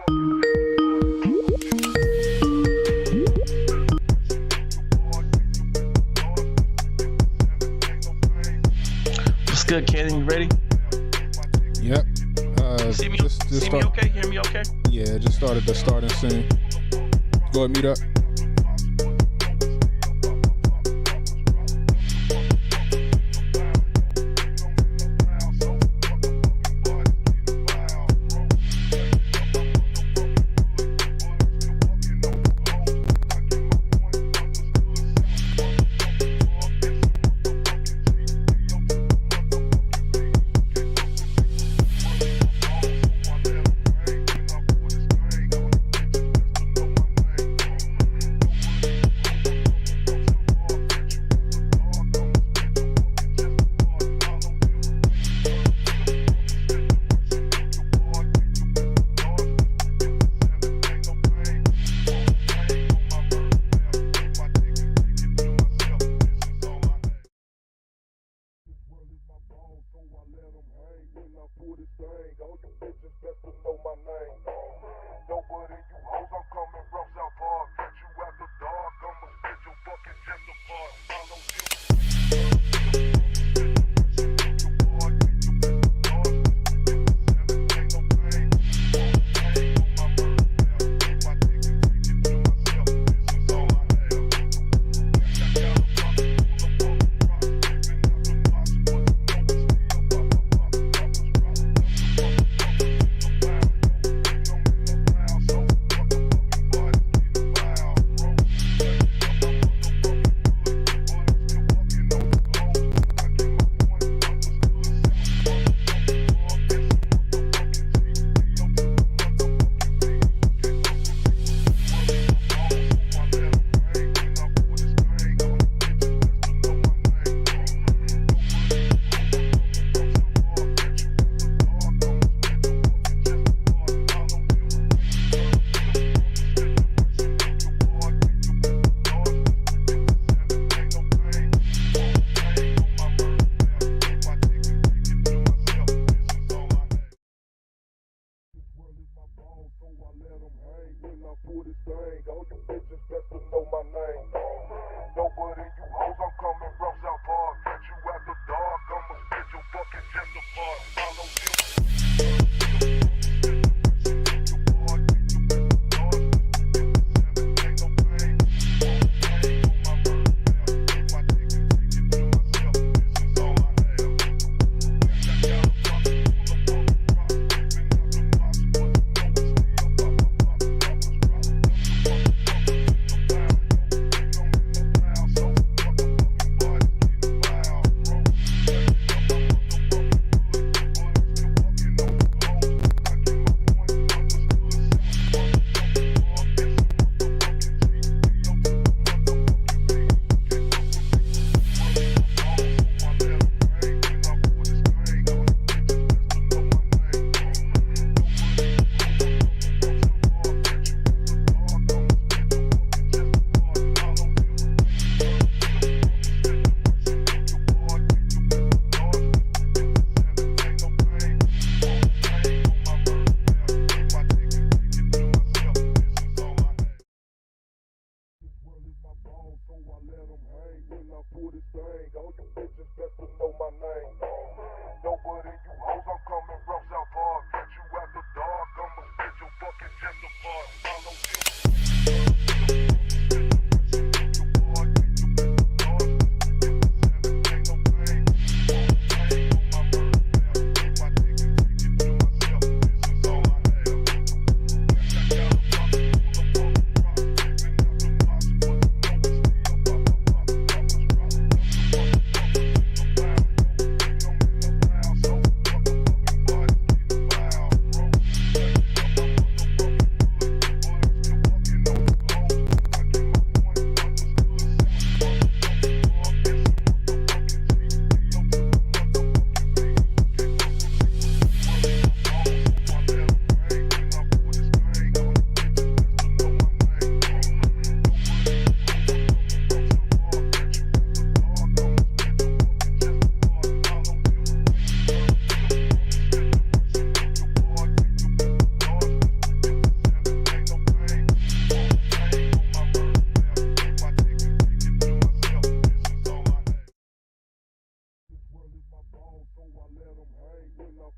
What's good, Cannon? You ready? Yep. See me okay? Hear me okay? Yeah, just started the starting scene. Go ahead, meet up.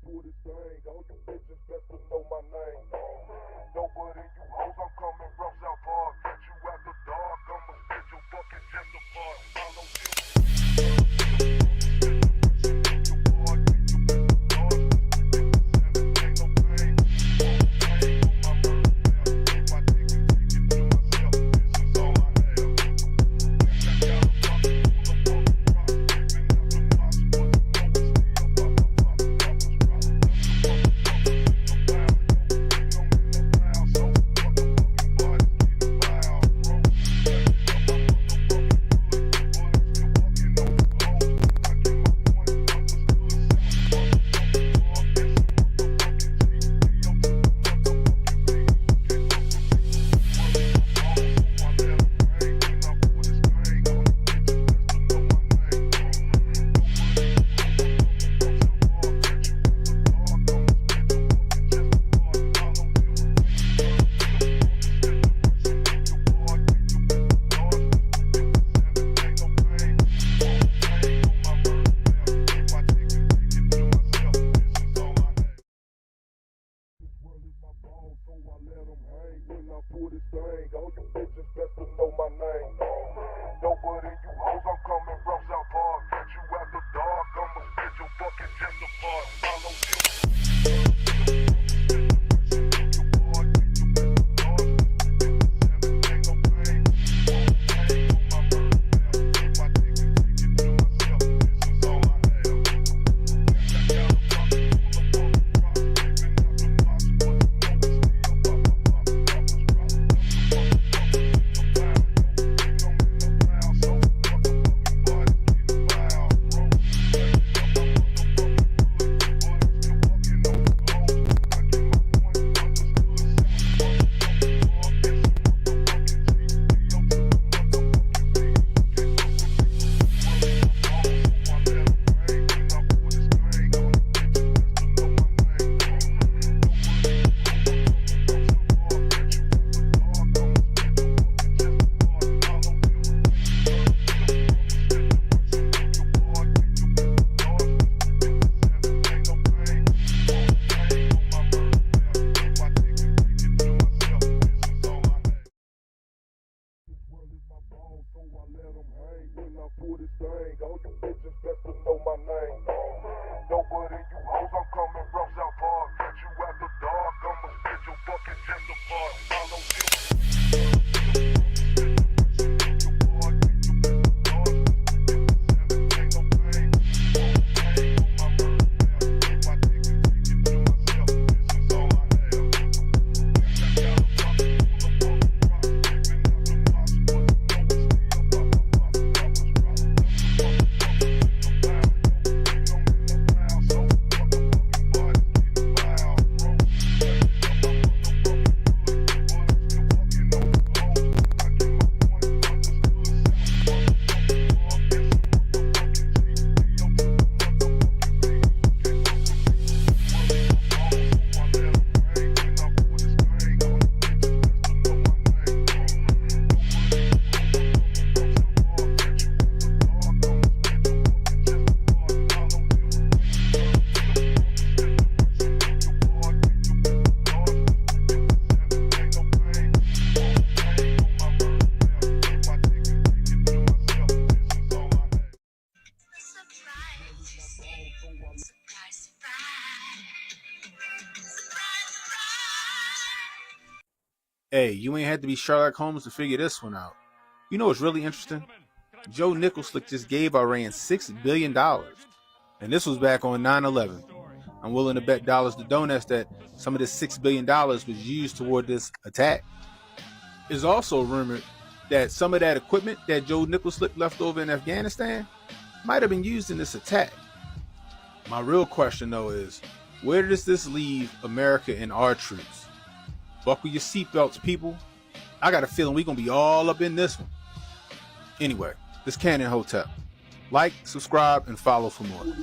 pull this thing. All you bitches best to know my name. Nobody you hoes, I'm coming from South Park. Catch you after dark, I'ma spit your fucking chest apart. Follow Hey, you ain't had to be Sherlock Holmes to figure this one out. You know what's really interesting? Joe Nicholslick just gave Iran $6 billion. And this was back on 9/11. I'm willing to bet dollars to donuts that some of this $6 billion was used toward this attack. It's also rumored that some of that equipment that Joe Nicholslick left over in Afghanistan might have been used in this attack. My real question though is, where does this leave America and our troops? Buckle your seatbelts, people. I got a feeling we're going to be all up in this one. Anyway, this CannonHotep. Like, subscribe, and follow for more. No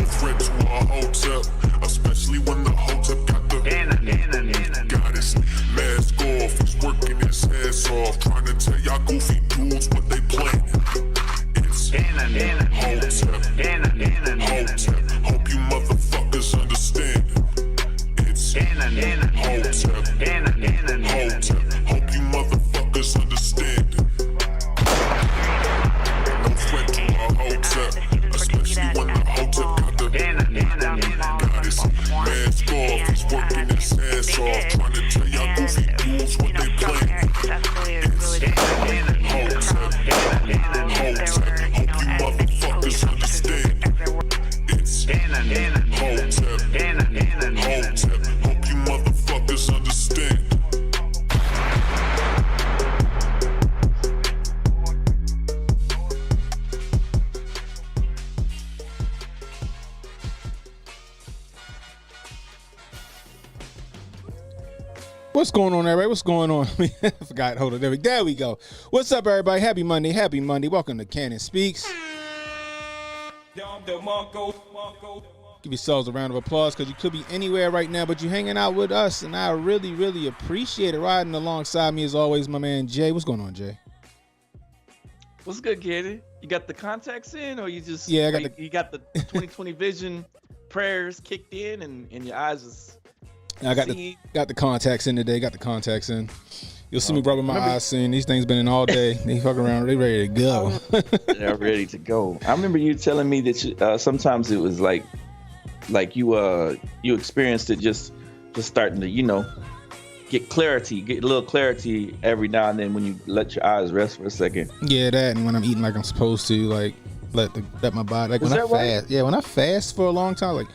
threat to our Hotep, especially when the Hotep got the goddess mask What's going on, everybody? What's going on? I forgot. Hold on. There we go. What's up, everybody? Happy Monday. Happy Monday. Welcome to Cannon Speaks. Give yourselves a round of applause because you could be anywhere right now, but you're hanging out with us, and I really, really appreciate it. Riding alongside me, as always, my man Jay. What's going on, Jay? What's good, kid? You got the contacts in, or you just I got you got the 2020 vision prayers kicked in, and your eyes is. I got the contacts in today. Got the contacts in. You'll see me rubbing my eyes soon. These things been in all day. They fucking around. They ready to go. They're ready to go. I remember you telling me that you, sometimes it was like you experienced it just starting to get a little clarity every now and then when you let your eyes rest for a second. Yeah, that, and when I'm eating like I'm supposed to, like let my body, like when I fast. Right? Yeah, when I fast for a long time, like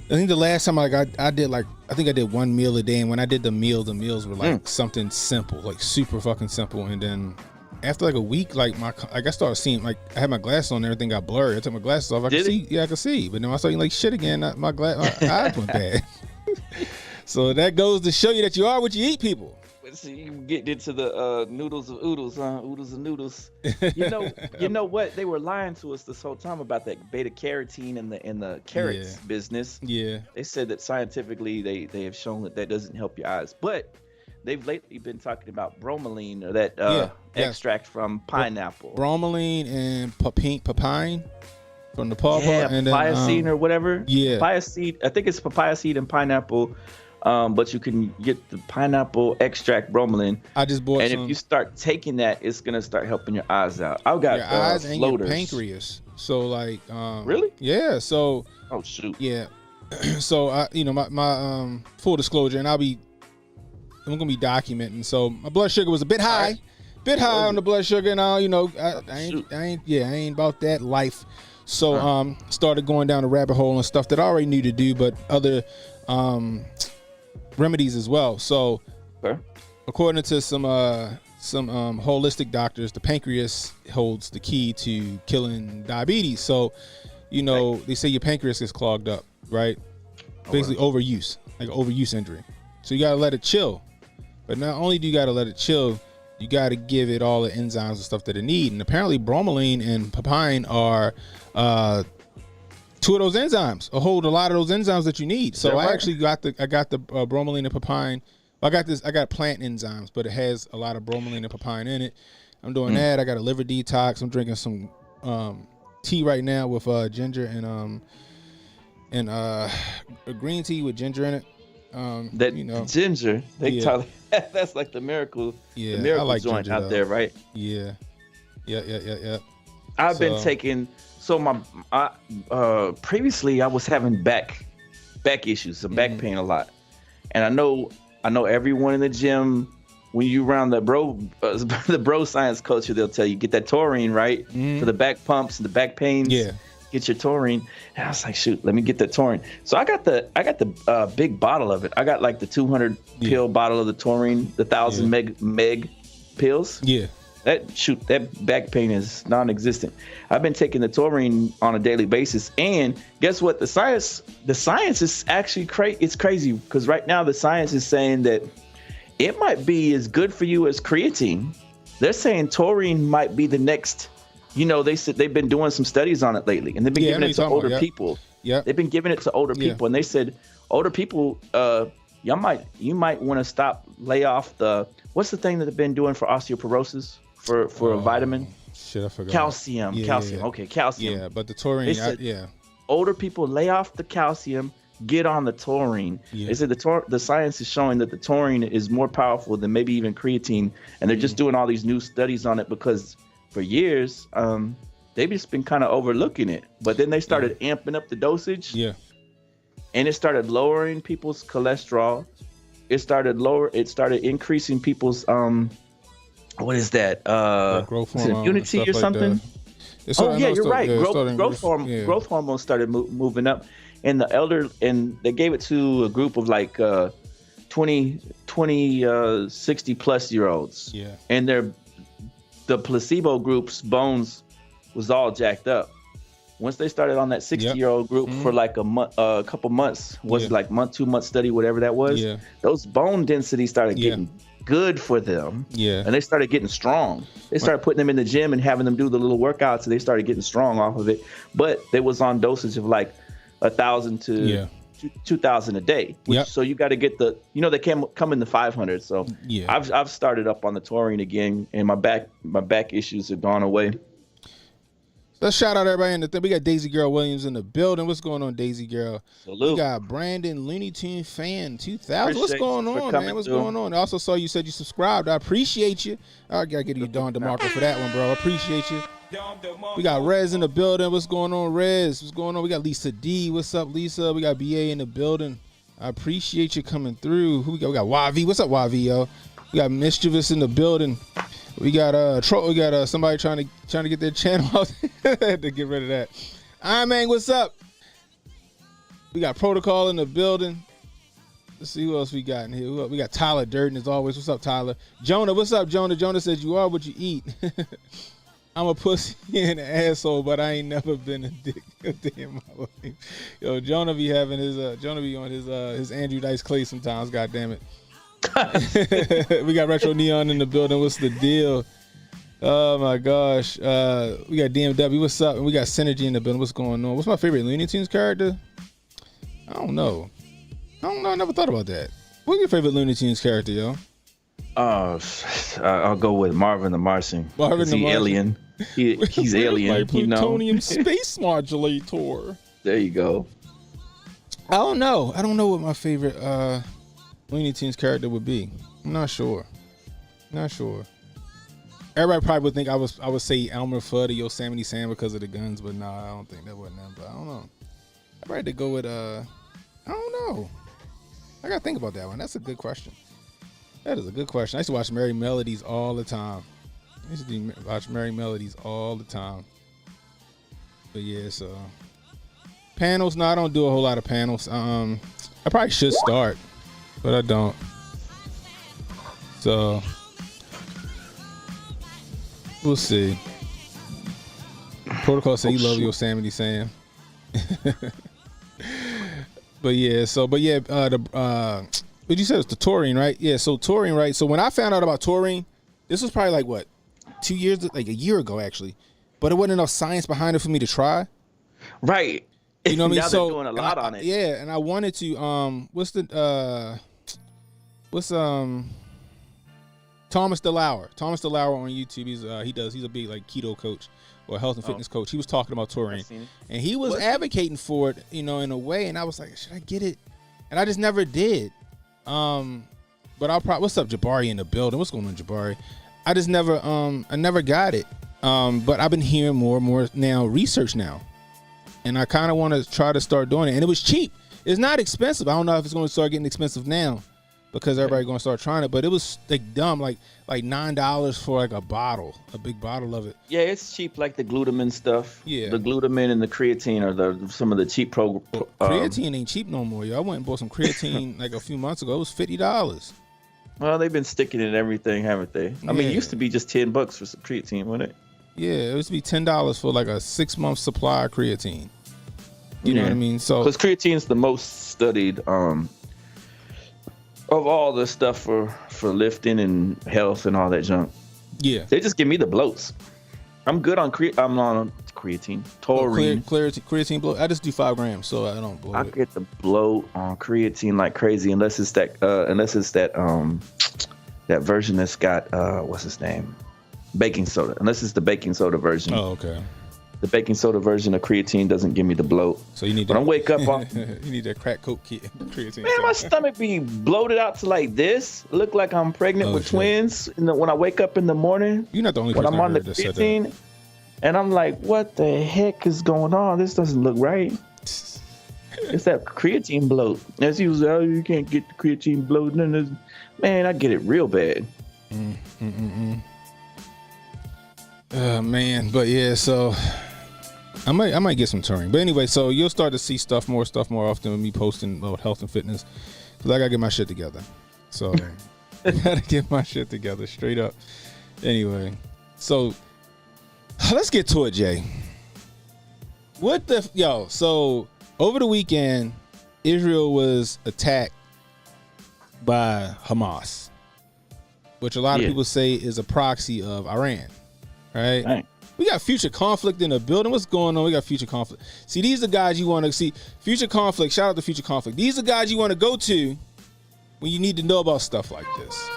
I think the last time I did one meal a day, and when I did the meals were like something simple, like super fucking simple, and then after like a week, like I started seeing, like I had my glasses on and everything got blurry. I took my glasses off. I could see. Yeah, I could see. But then I started eating like shit again. My eyes went bad. So that goes to show you that you are what you eat, people. See, you get into the noodles of oodles, huh? Oodles and noodles. You know what? They were lying to us this whole time about that beta carotene and the carrots business. Yeah. They said that scientifically they have shown that doesn't help your eyes, but they've lately been talking about bromelain, or that extract from pineapple. Bromelain and papine from the pawpaw, and papaya seed or whatever. Yeah. Papaya seed. I think it's papaya seed and pineapple. But you can get the pineapple extract bromelain. I just bought some. And if you start taking that, it's gonna start helping your eyes out. I've got your eyes floaters. And your pancreas. So like, really? Yeah. So. Oh shoot. Yeah. So my full disclosure, and I'm gonna be documenting. So my blood sugar was a bit high, on the blood sugar, and I ain't about that life. So started going down a rabbit hole and stuff that I already knew to do, but other remedies as well. So according to some holistic doctors, the pancreas holds the key to killing diabetes. So they say your pancreas is clogged up, right? Basically overuse, like an overuse injury. So you gotta let it chill. But not only do you gotta let it chill, you gotta give it all the enzymes and stuff that it needs. And apparently bromelain and papine are two of those enzymes hold a lot of those enzymes that you need. So I actually got the bromelain and papine. I got plant enzymes, but it has a lot of bromelain and papine in it. I'm doing that. I got a liver detox. I'm drinking some tea right now with ginger and a green tea with ginger in it. Ginger, that's like the miracle. Yeah, the miracle joint out there, right? Yeah. I've been taking. So previously I was having back issues, some back pain a lot, and I know everyone in the gym, when you around the bro science culture, they'll tell you get that taurine right for the back pumps and the back pains. Yeah, get your taurine. And I was like, shoot, let me get that taurine. So I got the big bottle of it. I got like the 200 pill bottle of the taurine, the 1,000 meg pills. Yeah. That back pain is non-existent. I've been taking the taurine on a daily basis, and guess what? The science is actually it's crazy, because right now the science is saying that it might be as good for you as creatine. They're saying taurine might be the next. They said they've been doing some studies on it lately, and they've been giving it to older people. Yeah, they've been giving it to older people, and they said older people, you might want to lay off what's the thing that they've been doing for osteoporosis? For a vitamin, shit, I forgot. Calcium. Okay, calcium. Yeah, but the taurine, older people lay off the calcium, get on the taurine. Yeah. They said the science is showing that the taurine is more powerful than maybe even creatine, and they're just doing all these new studies on it because for years they've just been kind of overlooking it. But then they started amping up the dosage. Yeah, and it started lowering people's cholesterol. It started increasing people's what is that? Growth hormone, immunity or something? You're right. Growth hormone started moving up, and they gave it to a group of like 20, 60 plus year olds. Yeah. And the placebo group's bones was all jacked up. once they started on that 60-year-old group for like a couple months, was it like 2 month study, whatever that was. Yeah. Those bone densities started getting good for them. Yeah. And they started getting strong. They started putting them in the gym and having them do the little workouts, and they started getting strong off of it. But they was on dosage of like 1,000 to 2,000 a day. So you got to get the, they come in the 500. So I've started up on the taurine again, and my back issues have gone away. Let's shout out everybody in the thing. We got Daisy Girl Williams in the building. What's going on, Daisy Girl? Salute. We got Brandon Looney Tune Fan 2000. What's going on, man? What's going on? I also saw you said you subscribed. I appreciate you. I gotta give you Don DeMarco for that one, bro. I appreciate you. We got Rez in the building. What's going on, Rez? What's going on? We got Lisa D. What's up, Lisa? We got BA in the building. I appreciate you coming through. Who we got? We got YV. What's up, YV, yo? We got Mischievous in the building. We got somebody trying to get their channel out. Had to get rid of that. Iron Man, what's up? We got Protocol in the building. Let's see who else we got in here. We got Tyler Durden as always. What's up, Tyler? Jonah, what's up, Jonah? Jonah says you are what you eat. I'm a pussy and an asshole, but I ain't never been a dick a day in my life. Yo, Jonah be having his Jonah be on his Andrew Dice Clay sometimes. God damn it. We got Retro Neon in the building. What's the deal? Oh my gosh. We got DMW. What's up? And we got Synergy in the building. What's going on? What's my favorite Looney Tunes character? I don't know. I never thought about that. What's your favorite Looney Tunes character, yo? I'll go with Marvin the Martian. Marvin the Martian. Alien. He's alien. Like plutonium space modulator. There you go. I don't know. I don't know what my favorite Looney Tunes character would be. I'm not sure. Everybody probably would think I would say Elmer Fudd or Yosemite Sam because of the guns, but nah, I don't think that wasn't them. But I don't know. I'd probably go with I don't know. I gotta think about that one. That's a good question. That is a good question. I used to watch Merry Melodies all the time. But yeah, so panels. No, I don't do a whole lot of panels. I probably should start, but I don't. So we'll see. Protocol say you love Yosemite Sam. But yeah, what you said was the taurine, right? Yeah, so taurine, right? So when I found out about taurine, this was probably like what, 2 years, like a year ago actually, but it wasn't enough science behind it for me to try. Right. You know what I mean? Now so they're doing a lot on it. Yeah, and I wanted to Thomas DeLauer. Thomas DeLauer on YouTube. He's a big like keto coach or health and fitness coach. He was talking about taurine, and he was advocating for it, in a way. And I was like, should I get it? And I just never did. But I'll probably. What's up, Jabari in the building? What's going on, Jabari? I just never I never got it. But I've been hearing more and more now research now, and I kind of want to try to start doing it. And it was cheap. It's not expensive. I don't know if it's going to start getting expensive now, because everybody's going to start trying it. But it was like dumb, like $9 for like a big bottle of it. Yeah, it's cheap, like the glutamine stuff. Yeah, the glutamine and the creatine are some of the cheap creatine ain't cheap no more, yo. I went and bought some creatine like a few months ago. It was $50. Well, they've been sticking it in everything, haven't they? I mean, it used to be just $10 for some creatine, wasn't it? Yeah, it used to be $10 for like a 6-month supply of creatine. You know what I mean? So because creatine is the most studied of all the stuff for lifting and health and all that junk. Yeah, they just give me the bloats. I'm good on I'm on creatine, taurine, creatine bloat. I just do 5 grams, so I don't bloat. I get the bloat on creatine like crazy, unless it's that that version that's got what's his name, baking soda. Unless it's the baking soda version. Oh, okay. The baking soda version of creatine doesn't give me the bloat. So you need. When I wake up, you need that crack coke creatine. Man, my stomach be bloated out to like this. Look like I'm pregnant with twins. When I wake up in the morning, you're not the only person when I'm on the creatine, and I'm like, what the heck is going on? This doesn't look right. It's that creatine bloat. As usual, oh, you can't get the creatine bloat. Man, I get it real bad. Man, but yeah, so I might get some taurine. But anyway, so you'll start to see more stuff more often with me posting about health and fitness, because I gotta get my shit together. So I gotta get my shit together straight up. Anyway, so let's get to it, Jay. What the yo? So over the weekend, Israel was attacked by Hamas, which a lot of people say is a proxy of Iran. Right? We got future conflict in the building. What's going on? We got future conflict. See, these are the guys you want to see. Future conflict. Shout out to future conflict. These are the guys you want to go to when you need to know about stuff like this.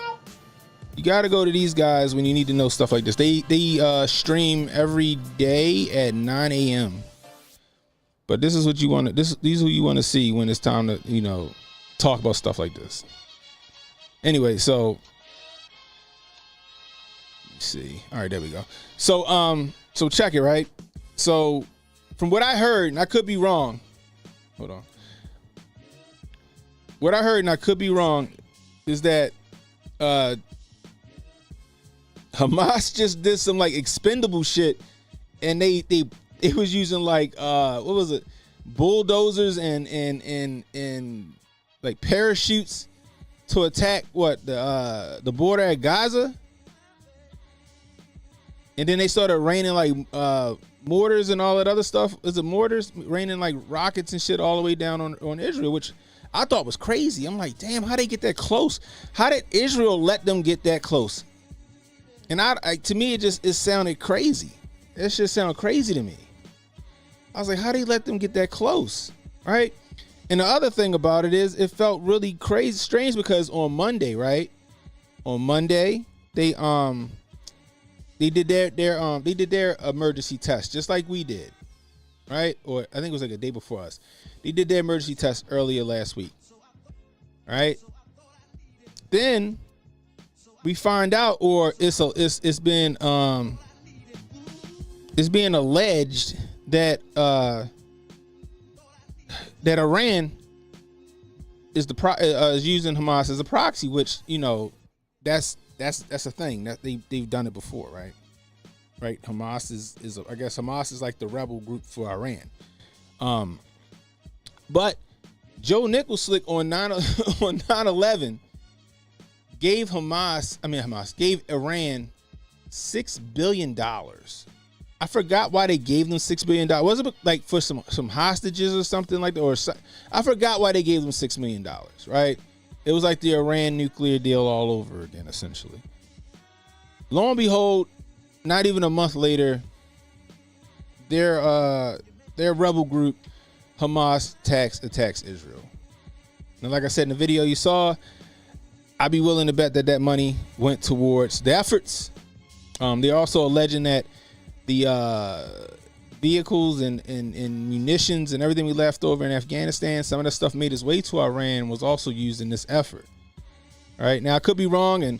You got to go to these guys when you need to know stuff like this. They stream every day at 9 a.m. But this is what you want to. These are who you want to see when it's time to talk about stuff like this. Anyway, so. See, all right, there we go. So check it, right? So from what I heard, and I could be wrong, hold on, what I heard, and I could be wrong, is that Hamas just did some like expendable shit, and it was using like what was it, bulldozers and like parachutes to attack the border at Gaza. And then they started raining like mortars and all that other stuff. Is it mortars? Raining like rockets and shit all the way down on Israel, which I thought was crazy. I'm like, damn, how they get that close? How did Israel let them get that close? And to me, it sounded crazy. It just sounded crazy to me. I was like, how they let them get that close, right? And the other thing about it is, it felt really crazy, strange, because on Monday, right? On Monday, they did their emergency test just like we did, right? Or I think it was like a day before us. They did their emergency test earlier last week, right? Then we find out, or it's being alleged that that Iran is using Hamas as a proxy, which that's a thing that they've done it before, right? Right. Hamas is I guess Hamas is like the rebel group for Iran. But Joe Nichols Slick on 9/11 gave gave Iran $6 billion. I forgot why they gave them $6 billion. Was it like for some hostages or something like that? Or I forgot why they gave them $6 million, right? It was like the Iran nuclear deal all over again, essentially. Lo and behold, not even a month later, their rebel group, Hamas, attacks Israel. And like I said in the video you saw, I'd be willing to bet that money went towards the efforts. They're also alleging that the vehicles and munitions and everything we left over in Afghanistan, some of that stuff made its way to Iran, was also used in this effort. All right, now I could be wrong, and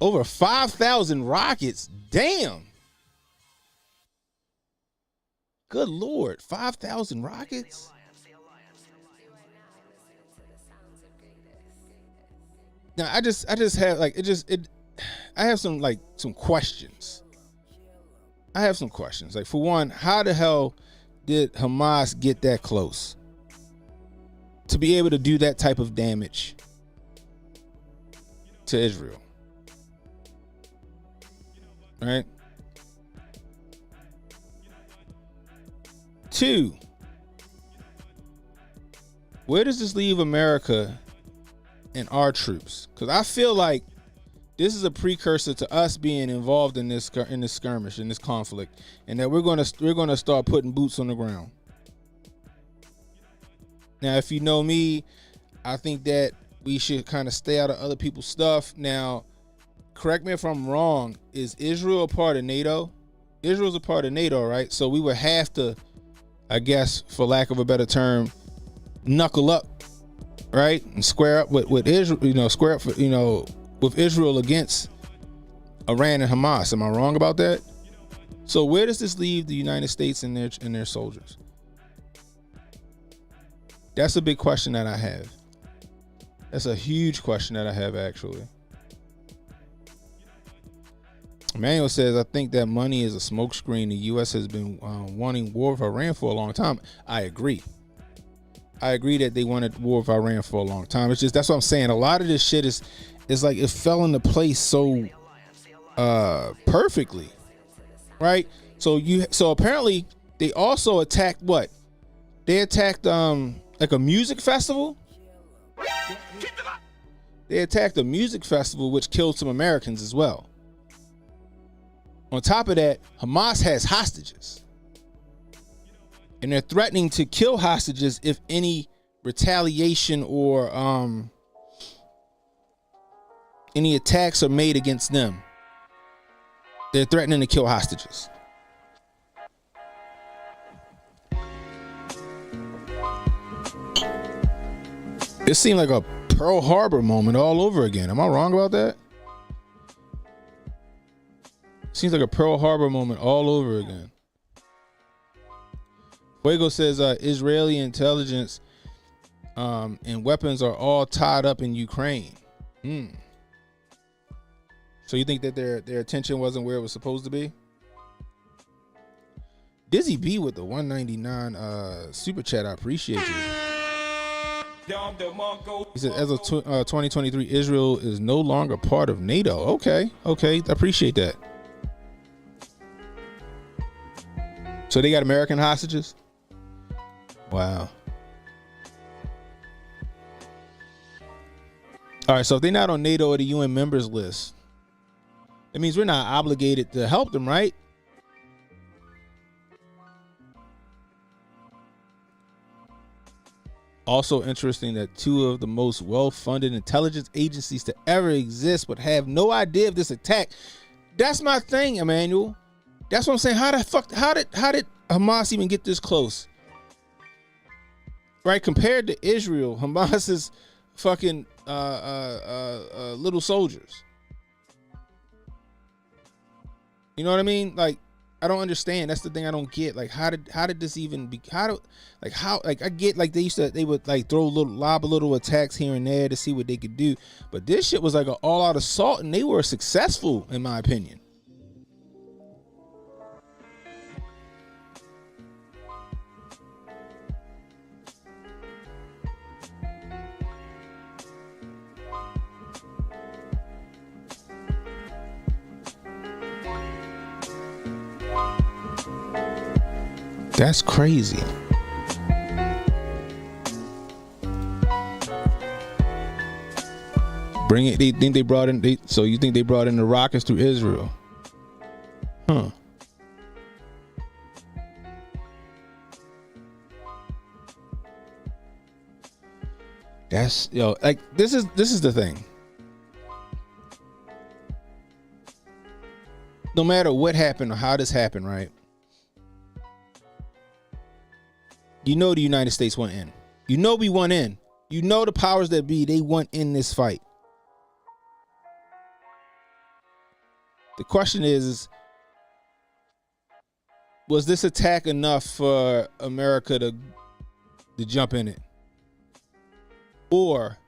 over 5,000 rockets. Damn. Good Lord, 5,000 rockets. Now I just have like I have some questions. I have some questions. Like, for one, how the hell did Hamas get that close to be able to do that type of damage to Israel? Right? 2, where does this leave America and our troops? Because I feel like this is a precursor to us being involved in this skirmish, in this conflict, and that we're gonna start putting boots on the ground. Now, if you know me, I think that we should kind of stay out of other people's stuff. Now, correct me if I'm wrong. Is Israel a part of NATO? Israel's a part of NATO, right? So we would have to, I guess, for lack of a better term, knuckle up, right, and square up with Israel. Square up for with Israel against Iran and Hamas. Am I wrong about that? So where does this leave the United States and their soldiers? That's a big question that I have. That's a huge question that I have, actually. Emmanuel says, I think that money is a smokescreen. The U.S. has been wanting war with Iran for a long time. I agree. I agree that they wanted war with Iran for a long time. It's just, that's what I'm saying. A lot of this shit is like it fell into place so perfectly, right? So apparently they also attacked what? They attacked like a music festival. They attacked a music festival, which killed some Americans as well. On top of that, Hamas has hostages. And they're threatening to kill hostages if any retaliation or any attacks are made against them. They're threatening to kill hostages. It seemed like a Pearl Harbor moment all over again. Am I wrong about that? Seems like a Pearl Harbor moment all over again. Fuego says Israeli intelligence and weapons are all tied up in Ukraine. So you think that their attention wasn't where it was supposed to be? Dizzy B with the 199 super chat. I appreciate you. He said, as of 2023, Israel is no longer part of NATO. Okay, I appreciate that. So they got American hostages? Wow. All right, so if they're not on NATO or the UN members list, it means we're not obligated to help them, right? Also interesting that two of the most well-funded intelligence agencies to ever exist would have no idea of this attack. That's my thing, Emmanuel. That's what I'm saying. How did Hamas even get this close? Right? Compared to Israel, Hamas is fucking little soldiers. You know what I mean? Like, I don't understand. That's the thing I don't get. Like, how did this even be? I get like they would like lob a little attacks here and there to see what they could do, but this shit was like an all-out assault, and they were successful in my opinion. That's crazy. Bring it. They think they brought in. So you think they brought in the rockets through Israel? Huh? That's like this is the thing. No matter what happened or how this happened, right? You know the United States went in. You know we went in. You know the powers that be, they went in this fight. The question is, was this attack enough for America to jump in it? Or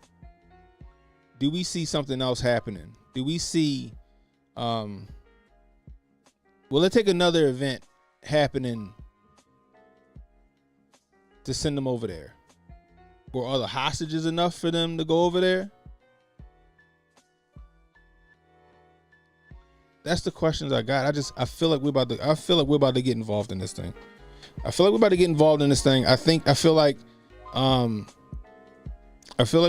do we see something else happening? Do we see, will it take another event happening to send them over there? Or are the hostages enough for them to go over there? That's the questions I got. I feel like we're about to get involved in this thing. I feel like we're about to get involved in this thing. I feel like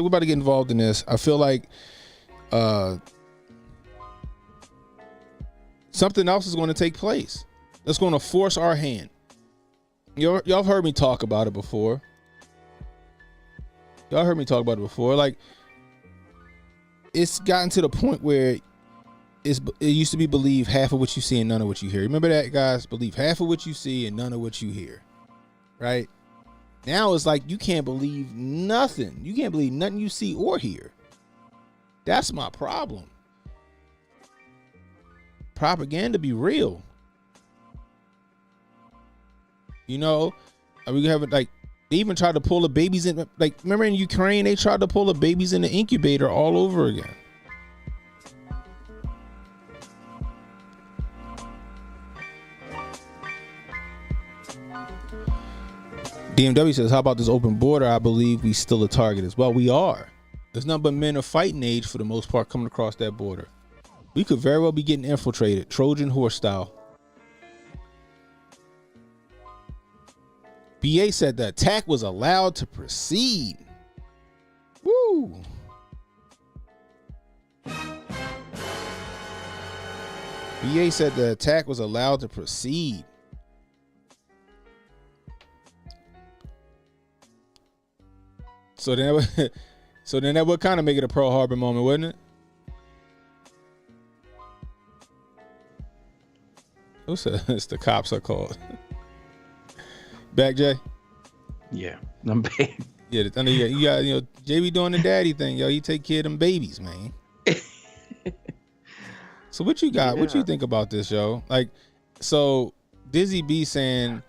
we're about to get involved in this. I feel like something else is going to take place that's going to force our hand. Y'all have heard me talk about it before. Like, it's gotten to the point where it used to be believe half of what you see and none of what you hear. Remember that, guys? Believe half of what you see and none of what you hear. Right? Now it's like you can't believe nothing. You can't believe nothing you see or hear. That's my problem. Propaganda be real. You know, we have like they even tried to pull the babies in. Like, remember in Ukraine, they tried to pull the babies in the incubator all over again. DMW says, how about this open border? I believe we still a target as well. We are. There's nothing but men of fighting age for the most part coming across that border. We could very well be getting infiltrated, Trojan horse style. BA said the attack was allowed to proceed. Woo. BA said the attack was allowed to proceed. So then that would kind of make it a Pearl Harbor moment, wouldn't it? It's the cops are called. Back, Jay? Yeah, I'm back. Yeah, I know you got JB doing the daddy thing, yo. He take care of them babies, man. So what you got? Yeah. What you think about this, yo? Like, so Dizzy B saying,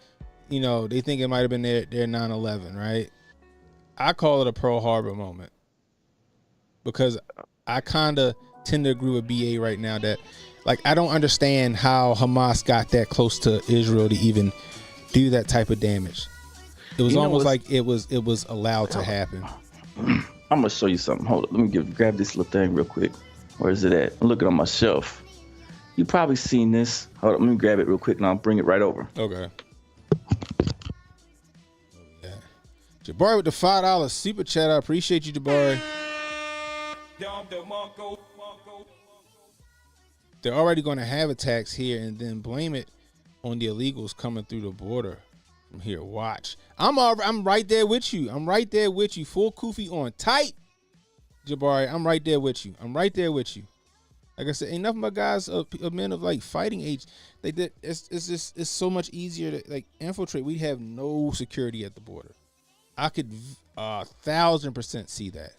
they think it might have been their 9/11, right? I call it a Pearl Harbor moment because I kind of tend to agree with BA right now that, like, I don't understand how Hamas got that close to Israel to even do that type of damage. It was almost like it was allowed to happen. I'm gonna show you something. Hold up, let me grab this little thing real quick. Where is it at? I'm looking on my shelf. You probably seen this. Hold up, let me grab it real quick and I'll bring it right over. Okay. Jabari with the $5 super chat. I appreciate you, Jabari. They're already going to have attacks here and then blame it on the illegals coming through the border from here. Watch. I'm right there with you. I'm right there with you. Full kufi on tight, Jabari. I'm right there with you. Like I said, ain't nothing but guys of men of like fighting age. It's so much easier to like infiltrate. We have no security at the border. I could 1,000% see that.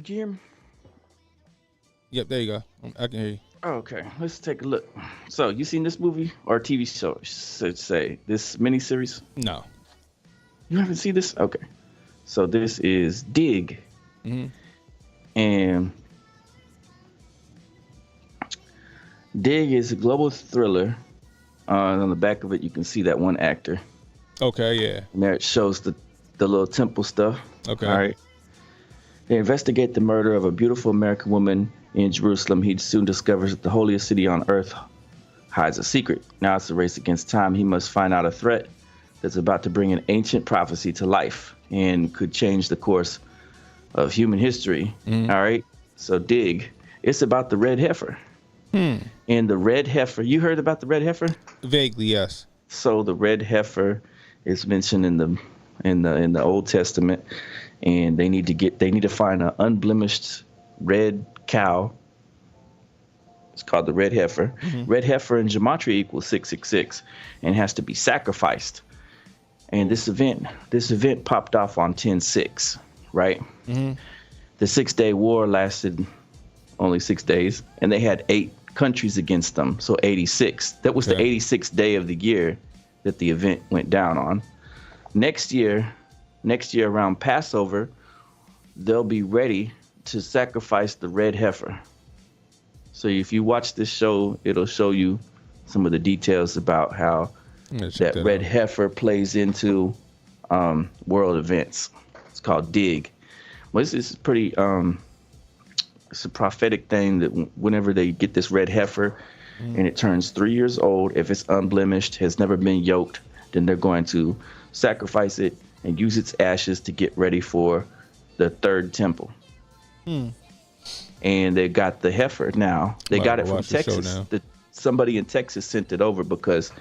Jim? Yep, there you go. I can hear you. Okay, let's take a look. So, you seen this movie or TV show, should say, this miniseries? No. You haven't seen this? Okay. So, this is Dig. Mm-hmm. And Dig is a global thriller. On the back of it, you can see that one actor. Okay, yeah. And there it shows the little temple stuff. Okay. All right. They investigate the murder of a beautiful American woman in Jerusalem. He soon discovers that the holiest city on earth hides a secret. Now it's a race against time. He must find out a threat that's about to bring an ancient prophecy to life and could change the course of human history. Mm-hmm. All right. So Dig. It's about the red heifer. And the red heifer. You heard about the red heifer? Vaguely, yes. So the red heifer is mentioned in the Old Testament, and they need to find an unblemished red cow. It's called the red heifer. Mm-hmm. Red heifer in gematria equals 666, and has to be sacrificed. And this event popped off on 10/6, right? Mm-hmm. The 6-day war lasted only 6 days, and they had 8 countries against them, so 86. That was the 86th day of the year that the event went down on. Next year around Passover, they'll be ready to sacrifice the red heifer. So if you watch this show, it'll show you some of the details about how that red heifer plays into world events. It's called Dig. Well, this is pretty it's a prophetic thing that whenever they get this red heifer and it turns 3 years old, if it's unblemished, has never been yoked, then they're going to sacrifice it and use its ashes to get ready for the third temple. And they got the heifer now. They got it from Texas. Somebody in Texas sent it over because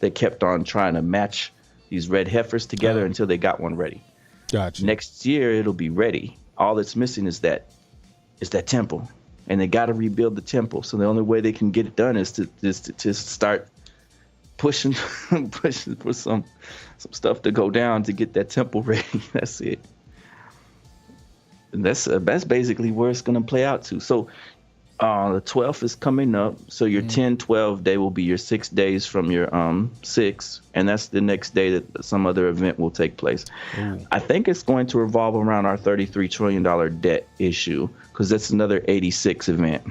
they kept on trying to match these red heifers together until they got one ready. Gotcha. Next year, it'll be ready. All that's missing is that temple. And they got to rebuild the temple. So the only way they can get it done is to start pushing for some stuff to go down to get that temple ready. That's it. And that's basically where it's going to play out to. So the 12th is coming up. So your 10-12 day will be your 6 days from your 6. And that's the next day that some other event will take place. I think it's going to revolve around our $33 trillion debt issue, because that's another 86 event.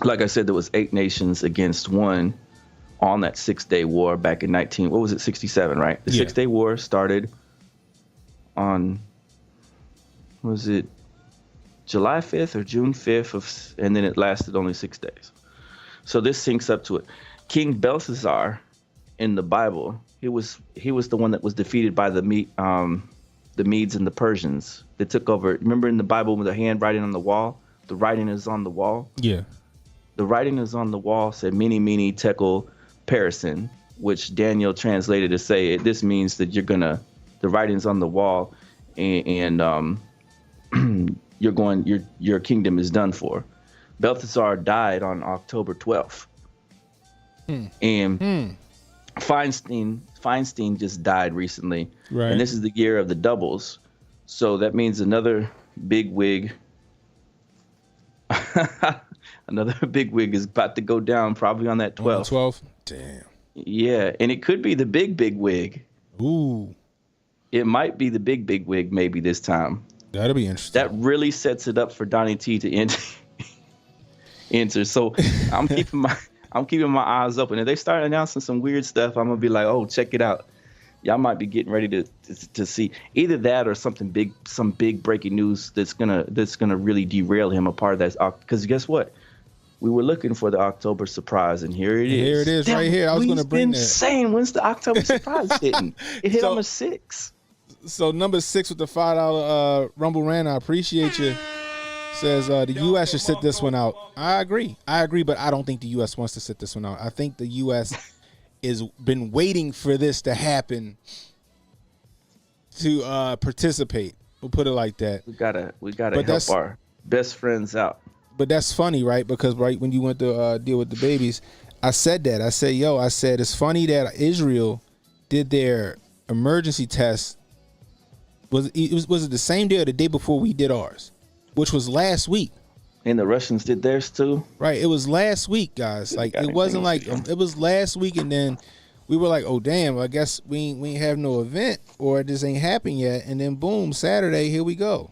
Like I said, there was 8 nations against 1 on that 6-day war back in 67, right? The 6-day war started on, was it July 5th or June 5th and then it lasted only 6 days. So this syncs up to it. King Belshazzar in the Bible, he was the one that was defeated by the Medes and the Persians. They took over. Remember in the Bible with the handwriting on the wall? The writing is on the wall. Yeah. The writing is on the wall said mene tekel parison, which Daniel translated to say this means that the writing's on the wall and your kingdom is done for. Belshazzar died on October 12th. And Feinstein just died recently. Right. And this is the year of the doubles. So that means another big wig is about to go down probably on that 12th. 12th? Damn. Yeah, and it could be the big wig. Ooh. It might be the big wig maybe this time. That'll be interesting. That really sets it up for Donnie T to enter. So I'm keeping my eyes open. If they start announcing some weird stuff, I'm gonna be like, oh, check it out. Y'all might be getting ready to see either that or some big breaking news that's gonna really derail him. A part of that, because guess what? We were looking for the October surprise, and here it is. Here it is, right here. I was gonna bring that. Insane. When's the October surprise hitting? It hit on the 6th. So number 6 with the $5 Rumble Rant. I appreciate you. Says the U.S. should sit this one out. I agree, but I don't think the U.S. wants to sit this one out. I think the U.S. is been waiting for this to happen to participate. We'll put it like that. We gotta help our best friends out. But that's funny, right? Because right when you went to deal with the babies, I said that. I said it's funny that Israel did their emergency test. Was it the same day or the day before we did ours, which was last week? And the Russians did theirs too. Right. It was last week, guys. Like it wasn't like it was last week, and then we were like, oh damn, I guess we ain't have no event or it just ain't happened yet. And then boom, Saturday, here we go.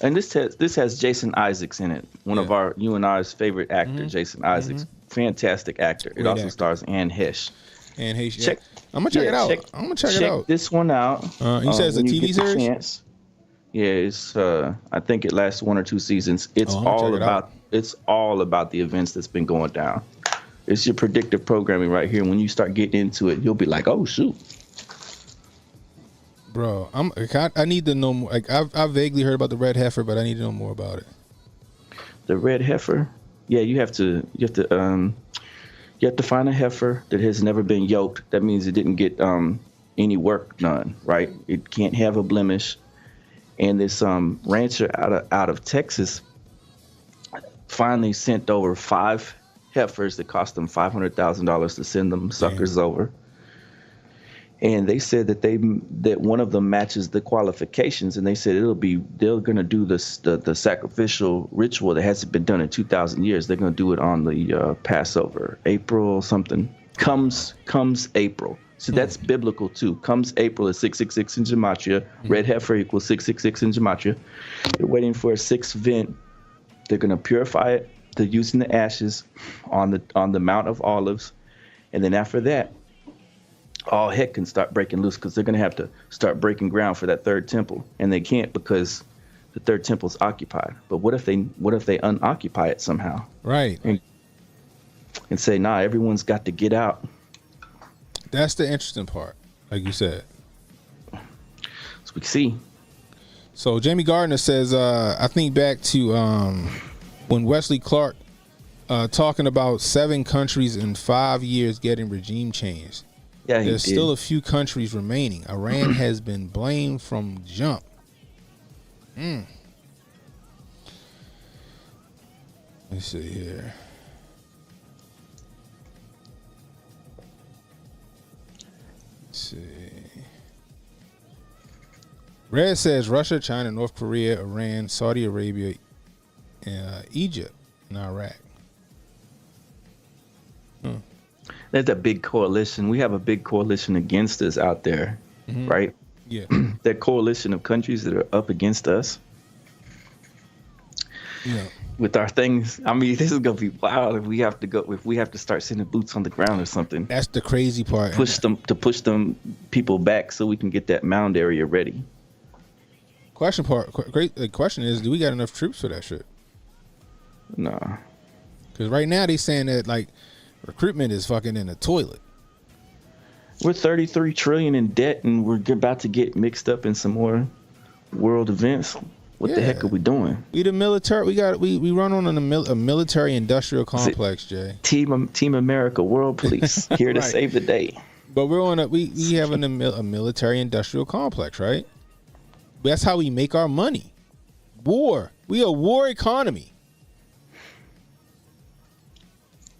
And this has Jason Isaacs in it. One of you and I's favorite actor, Jason Isaacs. Fantastic actor. It also stars Anne Hesh. Anne Hesh. Yeah. I'm gonna check it out. I'm gonna check it out. Check this one out. You said it's a TV series? Yeah, it's I think it lasts 1 or 2 seasons. It's all about the events that's been going down. It's your predictive programming right here. When you start getting into it, you'll be like, oh shoot. Bro, I need to know more. Like I vaguely heard about the red heifer, but I need to know more about it. The red heifer? Yeah, you have to find a heifer that has never been yoked. That means it didn't get any work done, right? It can't have a blemish. And this rancher out of Texas finally sent over 5 heifers that cost them $500,000 to send them suckers over. And they said that one of them matches the qualifications, and they said they're gonna do the sacrificial ritual that hasn't been done in 2,000 years. They're gonna do it on the Passover, April something. Comes April. So that's biblical too. Comes April is 666 in Gematria. Red heifer equals 666 in Gematria. They're waiting for a 6th vent. They're gonna purify it. They're using the ashes on the Mount of Olives, and then after that, all heck can start breaking loose, because they're going to have to start breaking ground for that 3rd temple, and they can't because the 3rd temple's occupied. But what if they unoccupy it somehow? Right. And say, nah, everyone's got to get out. That's the interesting part, like you said. So we can see. So Jamie Gardner says, I think back to when Wesley Clark talking about 7 countries in 5 years getting regime changed. Yeah, there's still a few countries remaining. Iran has been blamed from jump. Let's see here. Let's see. Red says Russia, China, North Korea, Iran, Saudi Arabia, Egypt, and Iraq. That's a big coalition. We have a big coalition against us out there, right? Yeah. That coalition of countries that are up against us. Yeah. With our things, I mean, this is gonna be wild if we have to start sending boots on the ground or something. That's the crazy part. Push them people back so we can get that mound area ready. The question is, do we got enough troops for that shit? Nah. Because right now they saying that like recruitment is fucking in the toilet. We're 33 trillion in debt, and we're about to get mixed up in some more world events. What the heck are we doing? We the military. We run on a military industrial complex, Jay. Team America, World Police, here to save the day. But we're on we have a military industrial complex, right? That's how we make our money. War. We a war economy.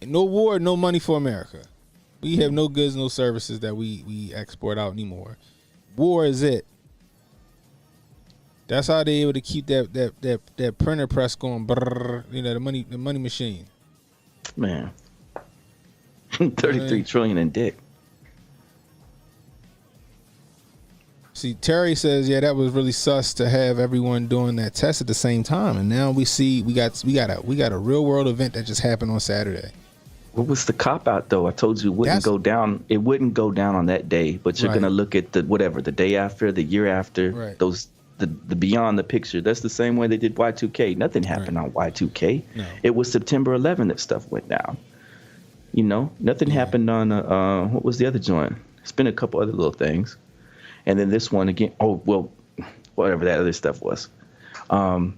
No war, no money for America. We have no goods, no services that we export out anymore. War is it. That's how they able to keep that printer press going. Brrr, the money machine. Man, 33 trillion in debt. See, Terry says, yeah, that was really sus to have everyone doing that test at the same time, and now we see we got a real world event that just happened on Saturday. What was the cop out though? I told you it wouldn't go down. It wouldn't go down on that day, but you're gonna look at the day after, the year after, the beyond the picture. That's the same way they did Y2K. Nothing happened on Y2K. No. It was September 11 that stuff went down. Nothing happened on what was the other joint? It's been a couple other little things. And then this one again, whatever that other stuff was. What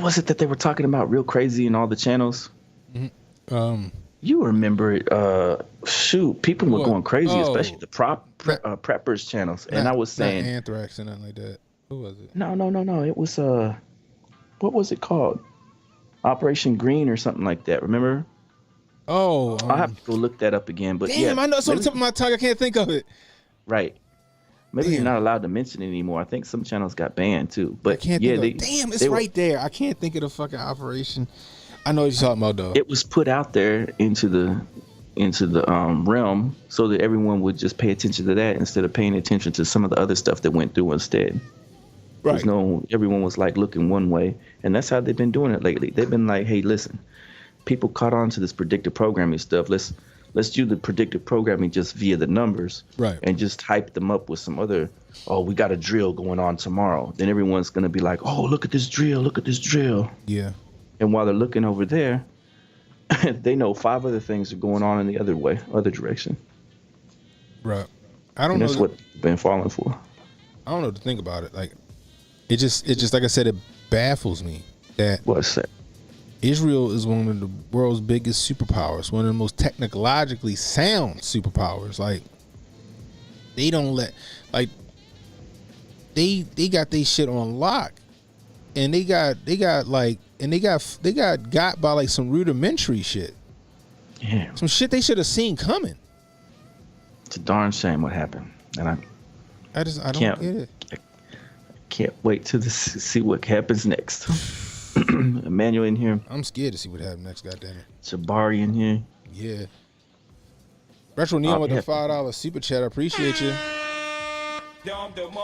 was it that they were talking about real crazy in all the channels? Mm-hmm. You remember it. People were going crazy, especially the preppers channels. And I was saying... Anthrax and nothing like that. Who was it? No. It was, what was it called? Operation Green or something like that. Remember? I'll have to go look that up again. But damn, I know it's on the tip of my tongue. I can't think of it. Right. Maybe you're not allowed to mention it anymore. I think some channels got banned too. But I can't it's right there. I can't think of the fucking operation. I know what you're talking about though. It was put out there into the realm so that everyone would just pay attention to that instead of paying attention to some of the other stuff that went through instead. Right. Everyone was like looking one way, and that's how they've been doing it lately. They've been like, hey, listen, people caught on to this predictive programming stuff. Let's do the predictive programming just via the numbers, and just hype them up with some other, we got a drill going on tomorrow. Then everyone's going to be like, oh, look at this drill. Yeah. And while they're looking over there, they know 5 other things are going on in the other direction. Right. That's what they've been falling for. I don't know what to think about it. Like, it just like I said, it baffles me that. What's that? Israel is one of the world's biggest superpowers, one of the most technologically sound superpowers. Like, they don't let, like, they got their shit on lock, and they got got by like some rudimentary shit. Yeah, some shit they should have seen coming. It's a darn shame what happened, and I don't get it. I can't wait to see what happens next. Emmanuel in here. I'm scared to see what happens next. Goddamn it. Jabari in here. Yeah. Retro Neon with the $5 super chat. I appreciate you.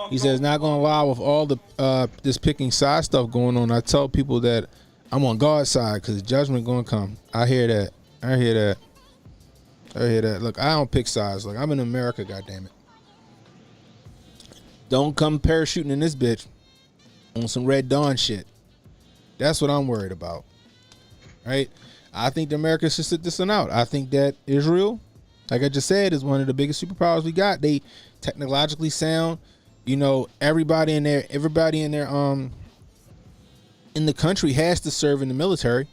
He says, not gonna lie, with all the this picking side stuff going on, I tell people that I'm on God's side because judgment gonna come. I hear that. Look, I don't pick sides. Like, I'm in America. Goddamn it. Don't come parachuting in this bitch on some Red Dawn shit. That's what I'm worried about, right? I think the Americans should sit this one out. I think that Israel, like I just said, is one of the biggest superpowers we got. They technologically sound. Everybody in there, in the country has to serve in the military,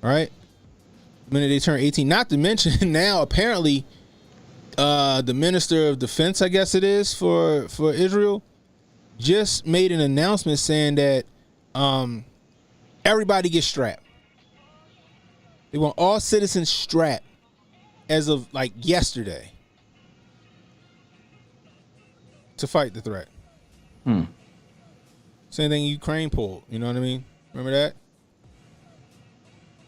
right? The minute they turn 18. Not to mention now, apparently, the Minister of Defense, I guess it is for Israel, just made an announcement saying that everybody gets strapped. They want all citizens strapped as of like yesterday to fight the threat. Same thing Ukraine pulled. You know what I mean? Remember that?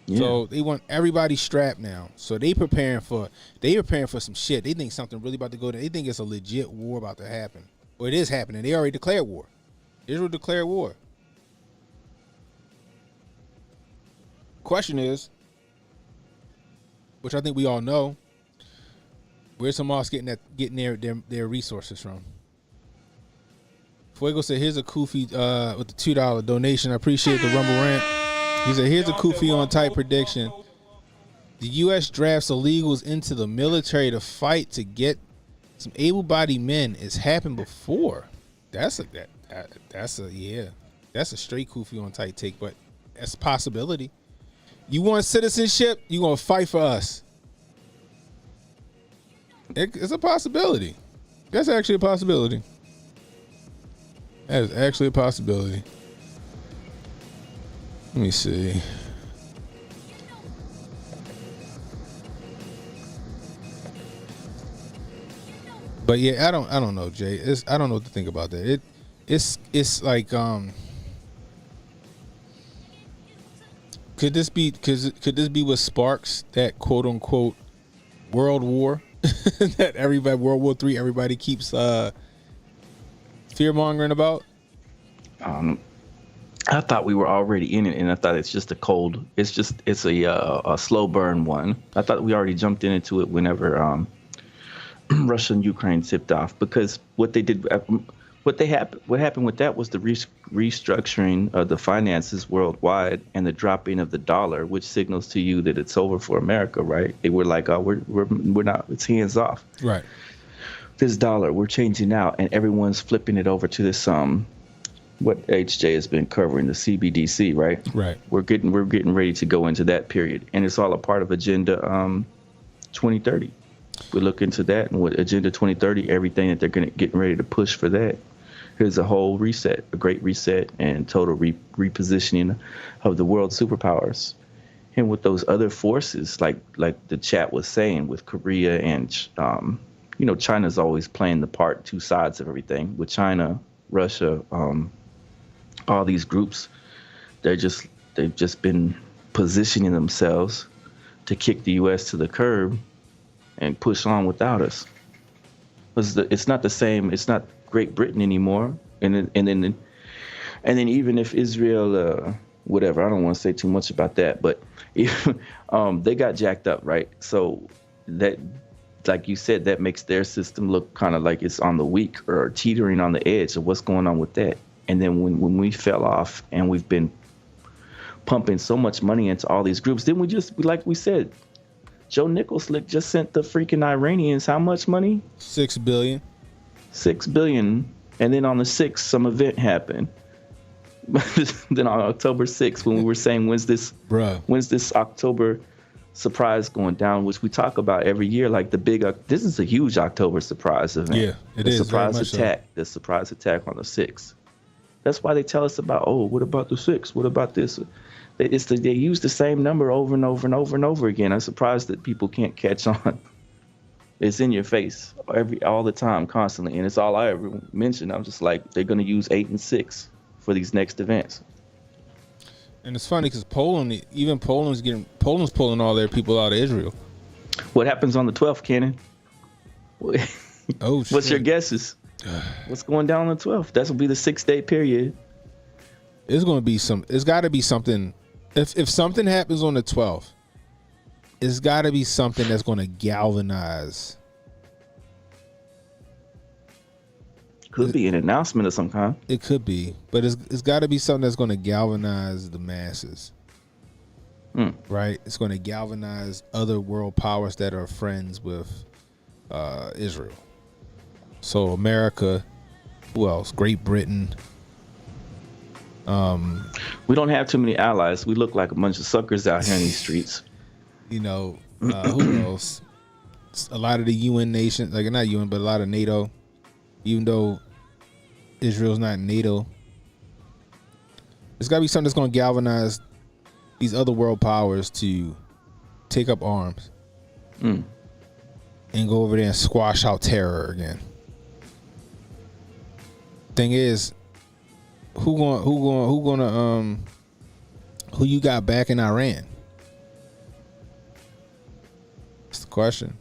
Yeah. So they want everybody strapped now. So they preparing for some shit. They think something really about to go down. They think it's a legit war about to happen. Well, it is happening. They already declared war. Israel declared war. Question is, which I think we all know, where's Hamas getting their resources from? Fuego said, "Here's a Kufi with the $2 donation. I appreciate the Rumble rant." He said, "Here's a Kufi on type prediction. The U.S. drafts illegals into the military to fight to get some able-bodied men. It's happened before. That's a straight Kufi on tight take, but that's a possibility. You want citizenship? You gonna fight for us? It's a possibility. That's actually a possibility. That is actually a possibility. Let me see." But yeah, I don't know, Jay. I don't know what to think about that. It's like could this be what sparks that quote unquote world war that everybody World War III everybody keeps fear mongering about? I thought we were already in it, and I thought it's just it's a slow burn one. I thought we already jumped into it whenever Russia and Ukraine tipped off, because what happened with that was the restructuring of the finances worldwide and the dropping of the dollar, which signals to you that it's over for America, right? They were like, "Oh, we're not. It's hands off." Right. This dollar, we're changing out, and everyone's flipping it over to this what HJ has been covering, the CBDC, right? Right. We're getting ready to go into that period, and it's all a part of Agenda 2030. We look into that, and with Agenda 2030, everything that they're getting ready to push for that. Here's a whole reset, a great reset, and total repositioning of the world superpowers. And with those other forces, like the chat was saying, with Korea and China's always playing the part, two sides of everything. With China, Russia, all these groups, they've just been positioning themselves to kick the U.S. to the curb and push on without us. It's not the same. It's not Great Britain anymore. And then even if Israel, whatever, I don't want to say too much about that, but they got jacked up, right? So that, like you said, that makes their system look kind of like it's on the weak or teetering on the edge of what's going on with that. And then when we fell off and we've been pumping so much money into all these groups, then like we said, Joe Nichols just sent the freaking Iranians how much money? $6 billion. $6 billion. And then on the 6th, some event happened. Then on October 6th, when we were saying, when's this October surprise going down, which we talk about every year, like this is a huge October surprise event. Yeah, it is. The surprise attack on the 6th. That's why they tell us about, what about the 6th? What about this? They use the same number over and over and over and over again. I'm surprised that people can't catch on. It's in your face all the time, constantly, and it's all I ever mention. I'm just like, they're going to use 8 and 6 for these next events. And it's funny because Poland's pulling all their people out of Israel. What happens on the 12th, Cannon? Oh, shit. What's your guesses? What's going down on the 12th? That will be the 6-day period. It's going to be it's got to be something. If something happens on the 12th, it's got to be something that's going to galvanize. Could be an announcement of some kind. It could be, but it's got to be something that's going to galvanize the masses. Right? It's going to galvanize other world powers that are friends with Israel. So America, who else? Great Britain. We don't have too many allies. We look like a bunch of suckers out here in these streets. Who else? A lot of the UN nations, like not UN, but a lot of NATO, even though Israel's not NATO. It's got to be something that's going to galvanize these other world powers to take up arms and go over there and squash out terror again. Thing is, who you got back in Iran? That's the question.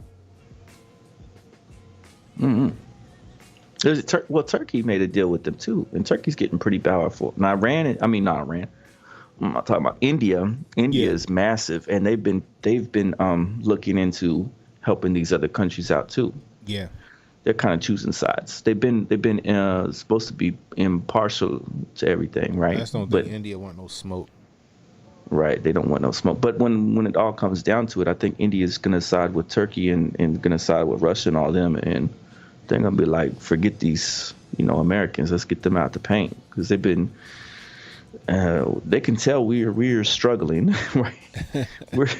Turkey made a deal with them too, and Turkey's getting pretty powerful. Now I'm talking about India. India is massive, and they've been looking into helping these other countries out too. Yeah. they're kind of choosing sides. They've been supposed to be impartial to everything, I right? just don't But think India want no smoke. right, they don't want no smoke. But when it all comes down to it, I think India's gonna side with Turkey and gonna side with Russia and all them, and they're gonna be like, forget these, Americans. Let's get them out the paint because they've been. They can tell we're struggling, right?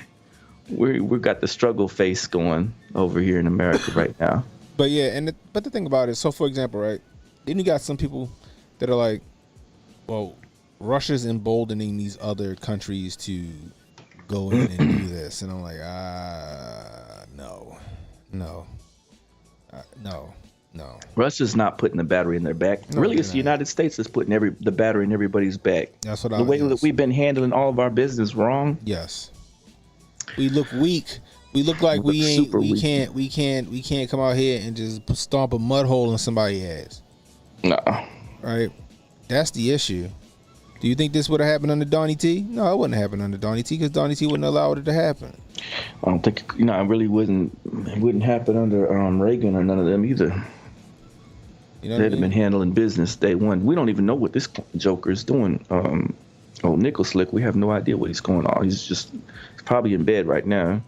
we got the struggle face going over here in America right now. But yeah, but the thing about it, so for example, right, then you got some people that are like, well, Russia's emboldening these other countries to go in and do this, and I'm like, no, no. Russia's not putting the battery in their back. No, Really, they're it's the not. United States that's putting the battery in everybody's back. That's what the way that we've been handling all of our business wrong. Yes, we look weak. We look like We look super weak. we can't come out here and just stomp a mud hole in somebody's ass. No. Right? That's the issue. Do you think this would have happened under Donnie T? No, it wouldn't have happened under Donnie T because Donnie T wouldn't allow it to happen. I don't think it really wouldn't. It wouldn't happen under Reagan or none of them either. You know They'd what I have mean? been handling business day one. We don't even know what this Joker is doing. Nickel Slick, we have no idea what he's going on. He's probably in bed right now.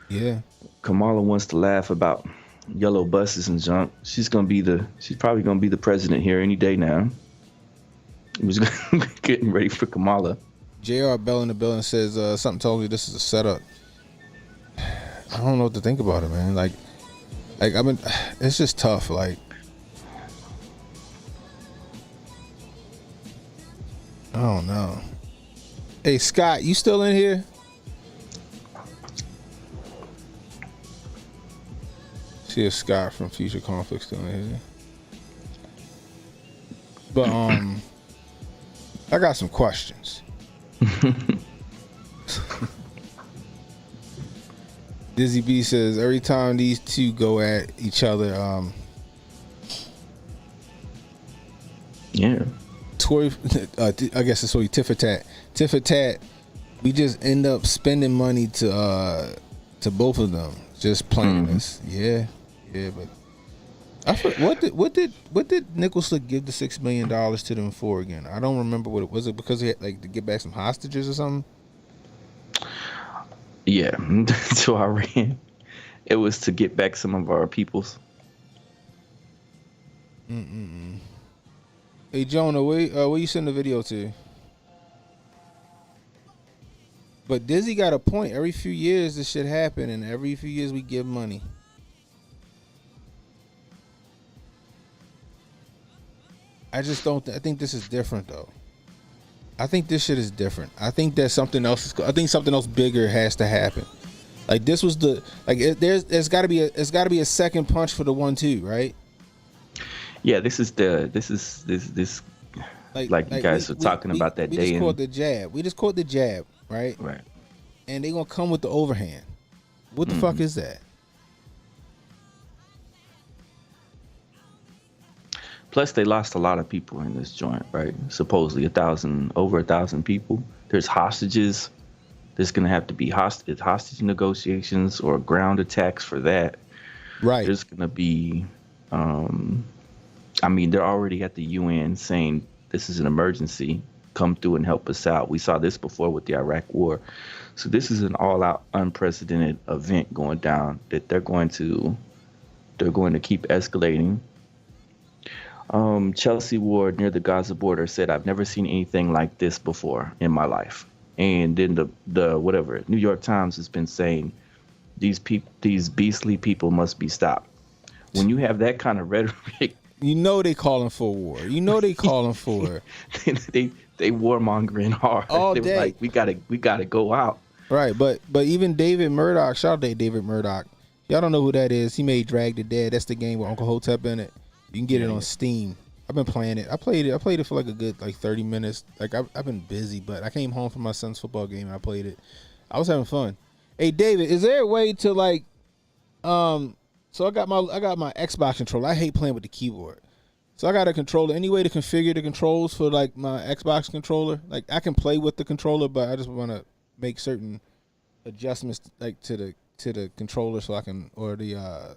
Yeah. Kamala wants to laugh about yellow buses and junk. She's probably gonna be the president here any day now. We're getting ready for Kamala. JR Bell in the building says something told me this is a setup. I don't know what to think about it, man. Like I mean, it's just tough. Like, I don't know. Hey Scott, you still in here? See if Scott from Future Conflict still in here. But I got some questions. Dizzy B says every time these two go at each other, Yeah. Tory, I guess it's what tit for tat. We just end up spending money to both of them, just playing this. Yeah, but what did Nichols give the $6 million to them for again? I don't remember what it was. It because he had to get back some hostages or something? Yeah, to Iran. It was to get back some of our peoples. Hey Jonah, where you send the video to? But Dizzy got a point. Every few years this shit happen, and every few years we give money. I just don't. I think this is different though. I think this shit is different. I think that something else. I think something else bigger has to happen. Like this was there's got to be a second punch for the 1-2, right? Yeah, this like you guys were talking about that we day. We just caught the jab. We just caught the jab, right? Right. And they gonna come with the overhand. What the fuck is that? Plus, they lost a lot of people in this joint, right? Supposedly over 1,000 people. There's hostages. There's gonna have to be hostage negotiations or ground attacks for that. Right. There's gonna be, they're already at the UN saying this is an emergency. Come through and help us out. We saw this before with the Iraq War. So this is an all-out unprecedented event going down that they're going to keep escalating. Chelsea Ward near the Gaza border said, "I've never seen anything like this before in my life." And then the New York Times has been saying these beastly people must be stopped. When you have that kind of rhetoric, you know they calling for war. You know they calling for they warmongering hard. All they were day. like, we gotta go out. Right, but even David Murdoch, shout out to David Murdoch. Y'all don't know who that is. He made Drag the Dead. That's the game with Uncle Hotep in it. You can get it on Steam. I've been playing it. I played it for like a good 30 minutes. Like I've been busy, but I came home from my son's football game and I played it. I was having fun. Hey David, is there a way to so I got my Xbox controller. I hate playing with the keyboard. So I got a controller. Any way to configure the controls for like my Xbox controller? Like I can play with the controller, but I just want to make certain adjustments like to the controller so I can, or the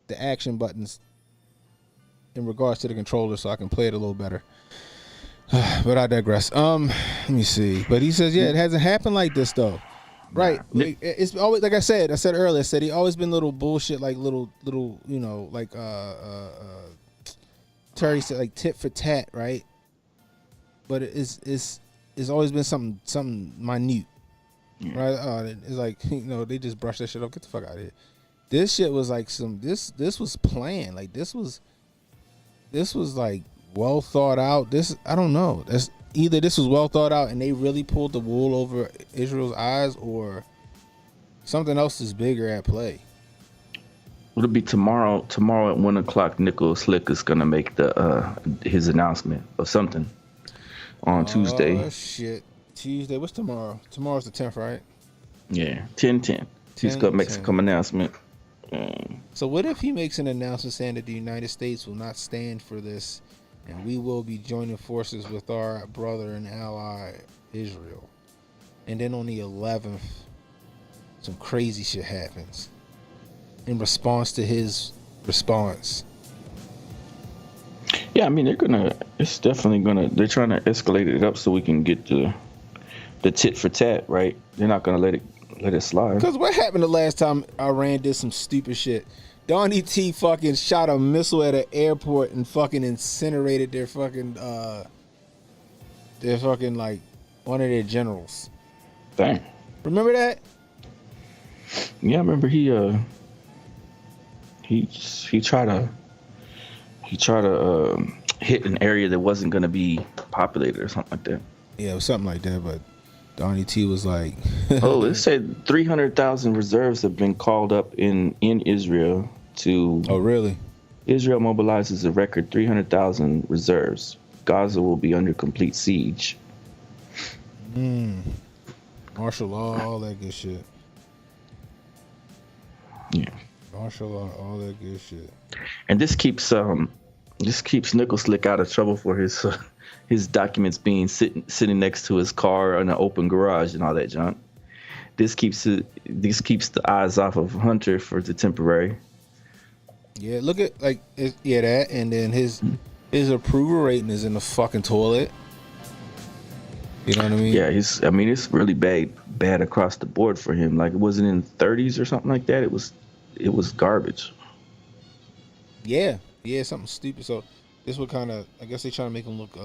the action buttons in regards to the controller so I can play it a little better. But I digress. Let me see. But he says, yeah, it hasn't happened like this though. Right. It's always like I said earlier, he always been little bullshit, like little, you know, like Terry said, like tit for tat, right? But it's always been something minute. Right? It's like, you know, they just brush that shit off. Get the fuck out of here. This shit was like this was planned. Like this was like well thought out. I don't know. That's either this was well thought out and they really pulled the wool over Israel's eyes, or something else is bigger at play. It'll be tomorrow. Tomorrow at 1 o'clock, Nicholas Slick is gonna make his announcement of something on Tuesday. Oh shit. Tuesday. What's tomorrow? Tomorrow's the 10th, right? Yeah, 10/10. He's gonna make some announcement. So what if he makes an announcement saying that the United States will not stand for this, and we will be joining forces with our brother and ally Israel, and then on the 11th, some crazy shit happens in response to his response. Yeah, I mean they're trying to escalate it up so we can get the tit for tat, right? They're not gonna let it slide. Because what happened the last time Iran did some stupid shit? Donnie T fucking shot a missile at an airport and fucking incinerated their fucking like one of their generals. Dang. Remember that? Yeah, I remember he tried to hit an area that wasn't gonna be populated or something like that. Yeah, it was something like that, but Donnie T was like, oh, it said 300,000 reserves have been called up in Israel to. Oh, really? Israel mobilizes a record 300,000 reserves. Gaza will be under complete siege. Martial law, all that good shit. Yeah. Martial law, all that good shit. And this keeps Nicholas Slick out of trouble for his documents being sitting next to his car in an open garage and all that junk. This keeps the eyes off of Hunter for the temporary. Yeah, look at that, and then his approval rating is in the fucking toilet. You know what I mean? Yeah, it's really bad across the board for him. Like it wasn't in the 30s or something like that. It was garbage. Yeah, something stupid. So this would kind of, I guess they trying to make him look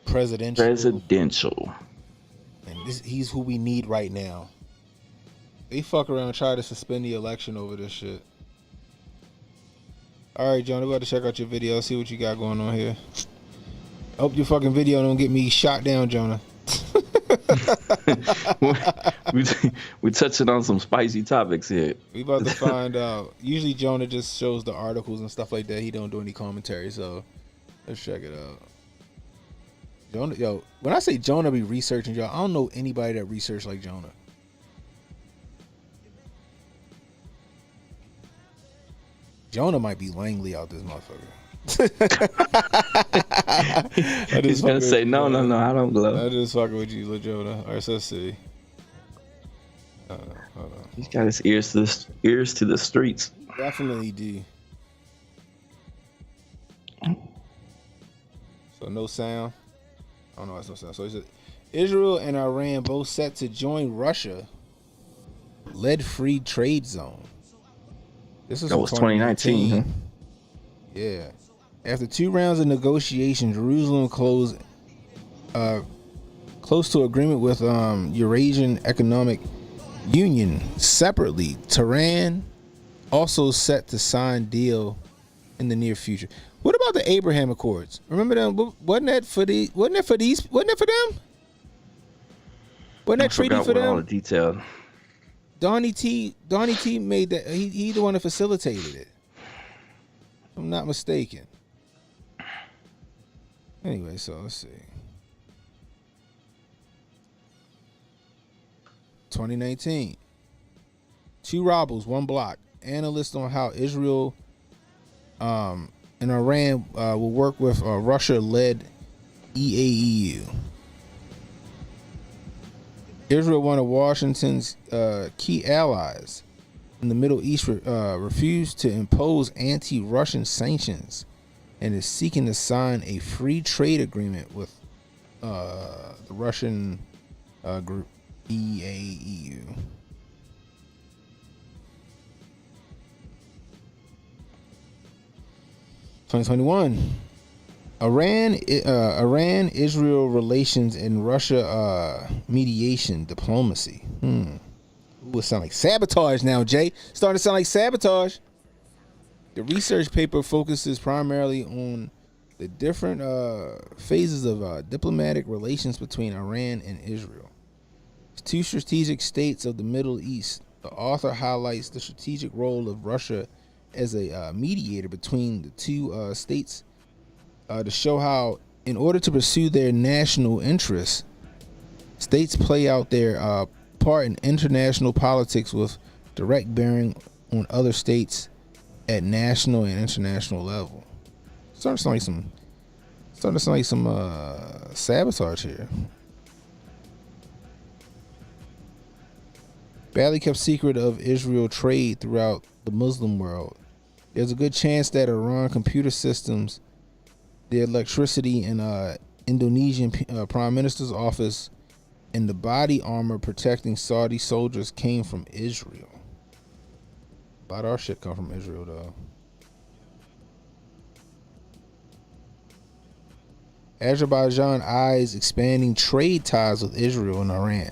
presidential. And he's who we need right now. They fuck around and try to suspend the election over this shit. All right, Jonah, we got to check out your video. See what you got going on here. Hope your fucking video don't get me shot down, Jonah. We're touching on some spicy topics here. We about to find out. Usually Jonah just shows the articles and stuff like that. He don't do any commentary, so let's check it out. Jonah, when I say Jonah be researching, y'all, I don't know anybody that research like Jonah. Jonah might be Langley out this motherfucker. He's gonna say no, I don't glow. I just fucking with you, Lil Jonah. All right, so let's see. Hold on. He's got his ears to the streets. Definitely do. So no sound. I don't know. That's no sound. So he said, Israel and Iran both set to join Russia-led free trade zone. This is 2019. Huh? Yeah. After 2 rounds of negotiation, Jerusalem close to agreement with Eurasian Economic Union. Separately, Tehran also set to sign deal in the near future. What about the Abraham Accords? Remember them? Wasn't that for them? Wasn't that treaty for them? All the detail. Donnie T made that. He the one that facilitated it. If I'm not mistaken. Anyway, so let's see. 2019. 2 robbers, 1 block. Analysts on how Israel and Iran will work with Russia-led EAEU. Israel, one of Washington's key allies, in the Middle East refused to impose anti-Russian sanctions and is seeking to sign a free trade agreement with the Russian group EAEU. (2021) Iran-Israel relations and Russia mediation diplomacy. Ooh, it sound like sabotage now, Jay. Starting to sound like sabotage. The research paper focuses primarily on the different phases of diplomatic relations between Iran and Israel, two strategic states of the Middle East. The author highlights the strategic role of Russia as a mediator between the two states to show how, in order to pursue their national interests, states play out their part in international politics with direct bearing on other states at national and international level. Starting to sound like some sabotage here. Badly kept secret of Israel trade throughout the Muslim world. There's a good chance that Iran computer systems, the electricity in Indonesian Prime Minister's office, and the body armor protecting Saudi soldiers came from Israel. A lot of our shit come from Israel, though. Azerbaijan eyes expanding trade ties with Israel and Iran.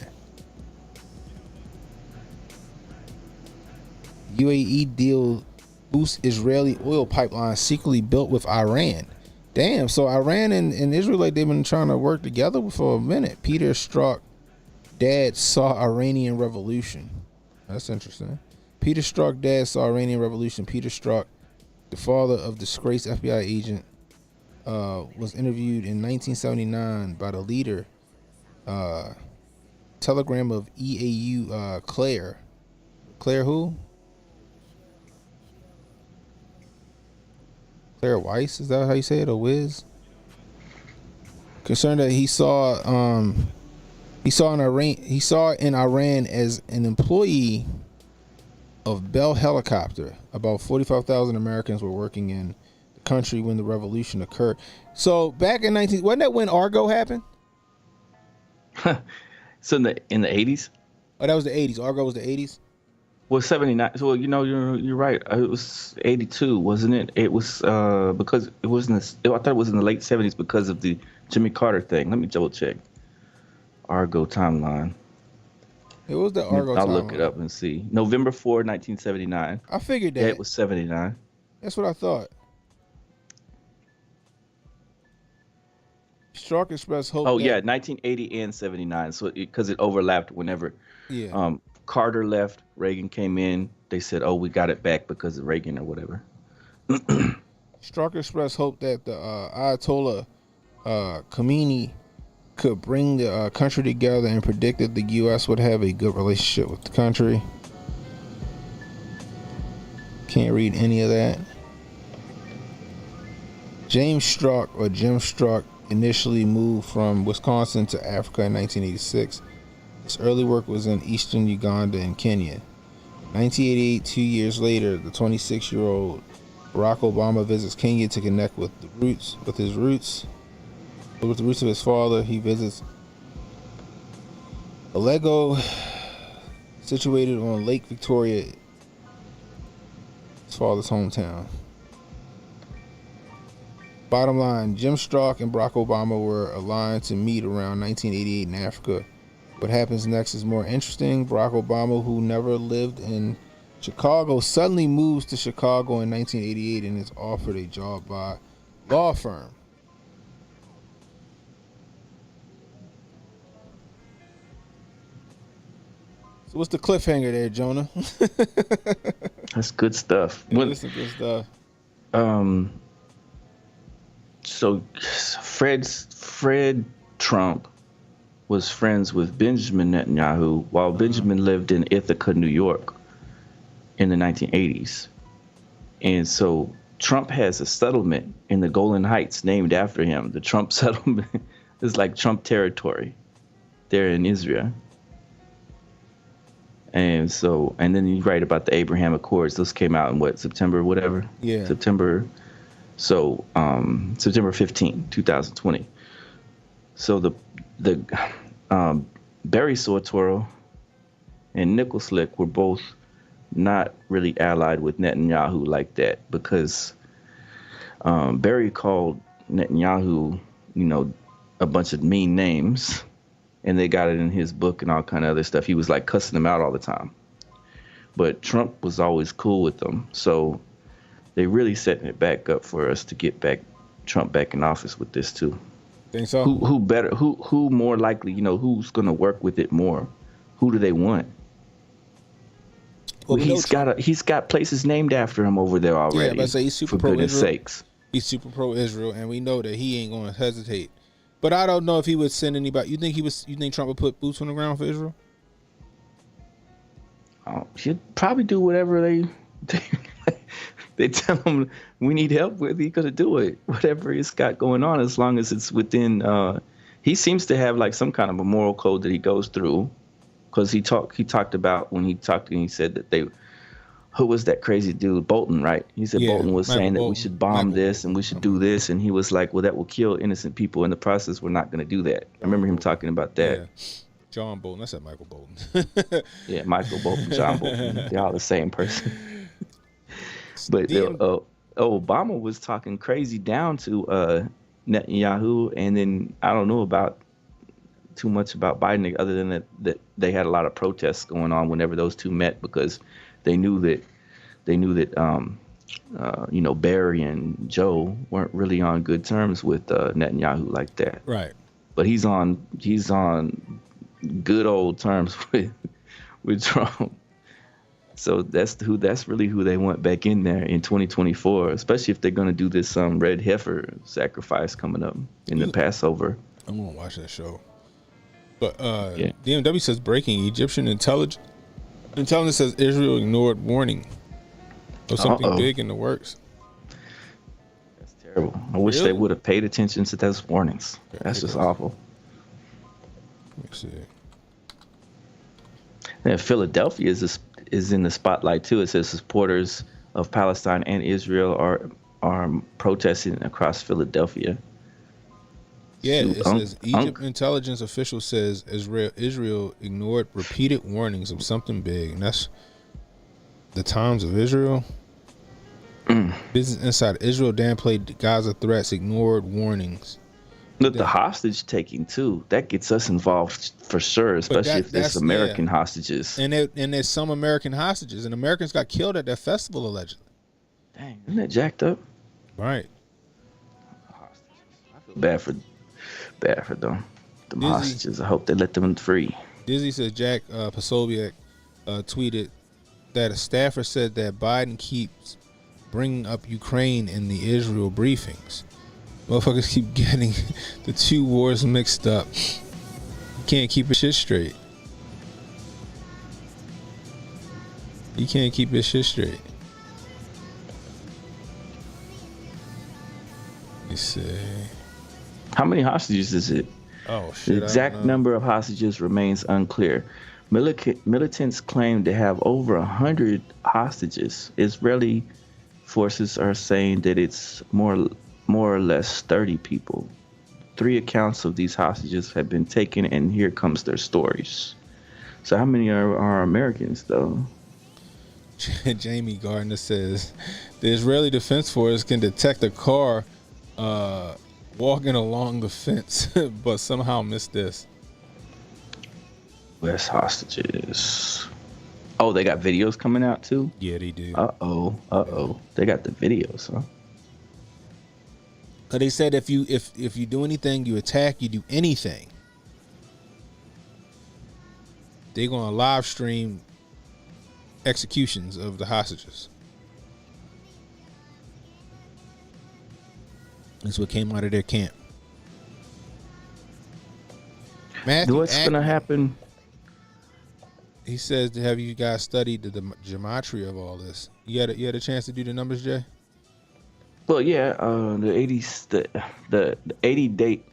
UAE deal boosts Israeli oil pipeline secretly built with Iran. Damn, so Iran and Israel, like, they've been trying to work together for a minute. Peter Strzok dad saw Iranian Revolution. That's interesting. Peter Strzok dad saw Iranian Revolution. Peter Strzok, the father of disgraced FBI agent, was interviewed in 1979 by the leader, telegram of EAU, Claire. Claire who? Claire Weiss, is that how you say it, or Wiz? Concerned that he saw in Iran as an employee of Bell Helicopter. About 45,000 Americans were working in the country when the revolution occurred. So back in wasn't that when Argo happened? So in the 80s? Oh, that was the 80s. Argo was the 80s. Well, 79. So, you know, you're right. It was 82, wasn't it? It was because it wasn't. I thought it was in the late 70s because of the Jimmy Carter thing. Let me double check. Argo timeline. It was the Argo timeline. I'll look it up and see. November 4, 1979. I figured that. Yeah, it was 79. That's what I thought. Strzok expressed hope. Oh, yeah, 1980 and 79. So because it overlapped whenever. Yeah. Carter left, Reagan came in. They said, "Oh, we got it back because of Reagan or whatever." Strzok expressed hope that the Ayatollah Khomeini could bring the country together and predicted the U.S. would have a good relationship with the country. Can't read any of that. James Strzok, or Jim Strzok, initially moved from Wisconsin to Africa in 1986. His early work was in eastern Uganda and Kenya. 1988, 2 years later, the 26-year-old Barack Obama visits Kenya to connect with the roots of his father. He visits Alego, situated on Lake Victoria, his father's hometown. Bottom line, Jim Strzok and Barack Obama were aligned to meet around 1988 in Africa. What happens next is more interesting. Barack Obama, who never lived in Chicago, suddenly moves to Chicago in 1988 and is offered a job by a law firm. So what's the cliffhanger there, Jonah? That's good stuff. Yeah, that's some good stuff. So Fred Trump was friends with Benjamin Netanyahu while Benjamin lived in Ithaca, New York in the 1980s. And so Trump has a settlement in the Golan Heights named after him. The Trump settlement is like Trump territory there in Israel. And so, and then you write about the Abraham Accords. Those came out in what, September, whatever? Yeah. September. So, September 15, 2020. So the Barry Soetoro and Nickel Slick were both not really allied with Netanyahu like that, because Barry called Netanyahu, a bunch of mean names, and they got it in his book and all kind of other stuff. He was like cussing them out all the time. But Trump was always cool with them. So they really setting it back up for us to get Trump back in office with this too. Think so? Who better? Who more likely? Who's going to work with it more? Who do they want? Well, he's got places named after him over there already. Yeah, but I say he's super for pro goodness Israel. sakes. He's super pro Israel, and we know that he ain't going to hesitate. But I don't know if he would send anybody. You think Trump would put boots on the ground for Israel? He'd probably do whatever they tell him we need help with. He's gonna do it. Whatever he's got going on, as long as it's within. He seems to have like some kind of a moral code that he goes through, because he talked about when he talked and he said that who was that crazy dude, Bolton, right? He said Bolton was saying that we should bomb this and we should do this, and he was like, well, that will kill innocent people in the process. We're not going to do that. I remember him talking about that. Yeah. John Bolton. I said Michael Bolton. Yeah, Michael Bolton, John Bolton. They're all the same person. But Obama was talking crazy down to Netanyahu, and then I don't know about too much about Biden other than that they had a lot of protests going on whenever those two met, because they knew that Barry and Joe weren't really on good terms with Netanyahu like that. Right. But he's on good old terms with Trump. So that's really who they want back in there in 2024, especially if they're going to do this red heifer sacrifice coming up in the Passover. I'm going to watch that show. But DMW says breaking Egyptian intelligence says Israel ignored warning of something big in the works. That's terrible. I wish they would have paid attention to those warnings. That's just awful. Let me see. And Philadelphia is in the spotlight too. It says supporters of Palestine and Israel are protesting across Philadelphia. Yeah, it says Egypt intelligence official says Israel ignored repeated warnings of something big, and that's the Times of Israel. Business Insider: Israel downplayed Gaza threats, ignored warnings. Look, the hostage taking too, that gets us involved for sure, especially if there's American hostages. And there's some American hostages, and Americans got killed at that festival allegedly. Dang, isn't that jacked up? Right. Hostages. I feel bad for them. The hostages. I hope they let them free. Dizzy says Jack Posobiec tweeted that a staffer said that Biden keeps bringing up Ukraine in the Israel briefings. Motherfuckers keep getting the two wars mixed up. You can't keep his shit straight. You can't keep his shit straight. Let me see. How many hostages is it? Oh, shit. The exact number of hostages remains unclear. Militants claim to have over 100 hostages. Israeli forces are saying that it's more or less 30 people. 3 accounts of these hostages have been taken, and here comes their stories. So how many are Americans, though? Jamie Gardner says the Israeli Defense Force can detect a car walking along the fence, but somehow missed this. Where's hostages? Oh, they got videos coming out, too? Yeah, they do. Uh-oh. They got the videos, huh? They said if you do anything, you attack, you do anything, they're gonna live stream executions of the hostages. That's what came out of their camp. What's gonna happen? He says, "Have you guys studied the gematria of all this? You had a chance to do the numbers, Jay?" Well, yeah, the 80 date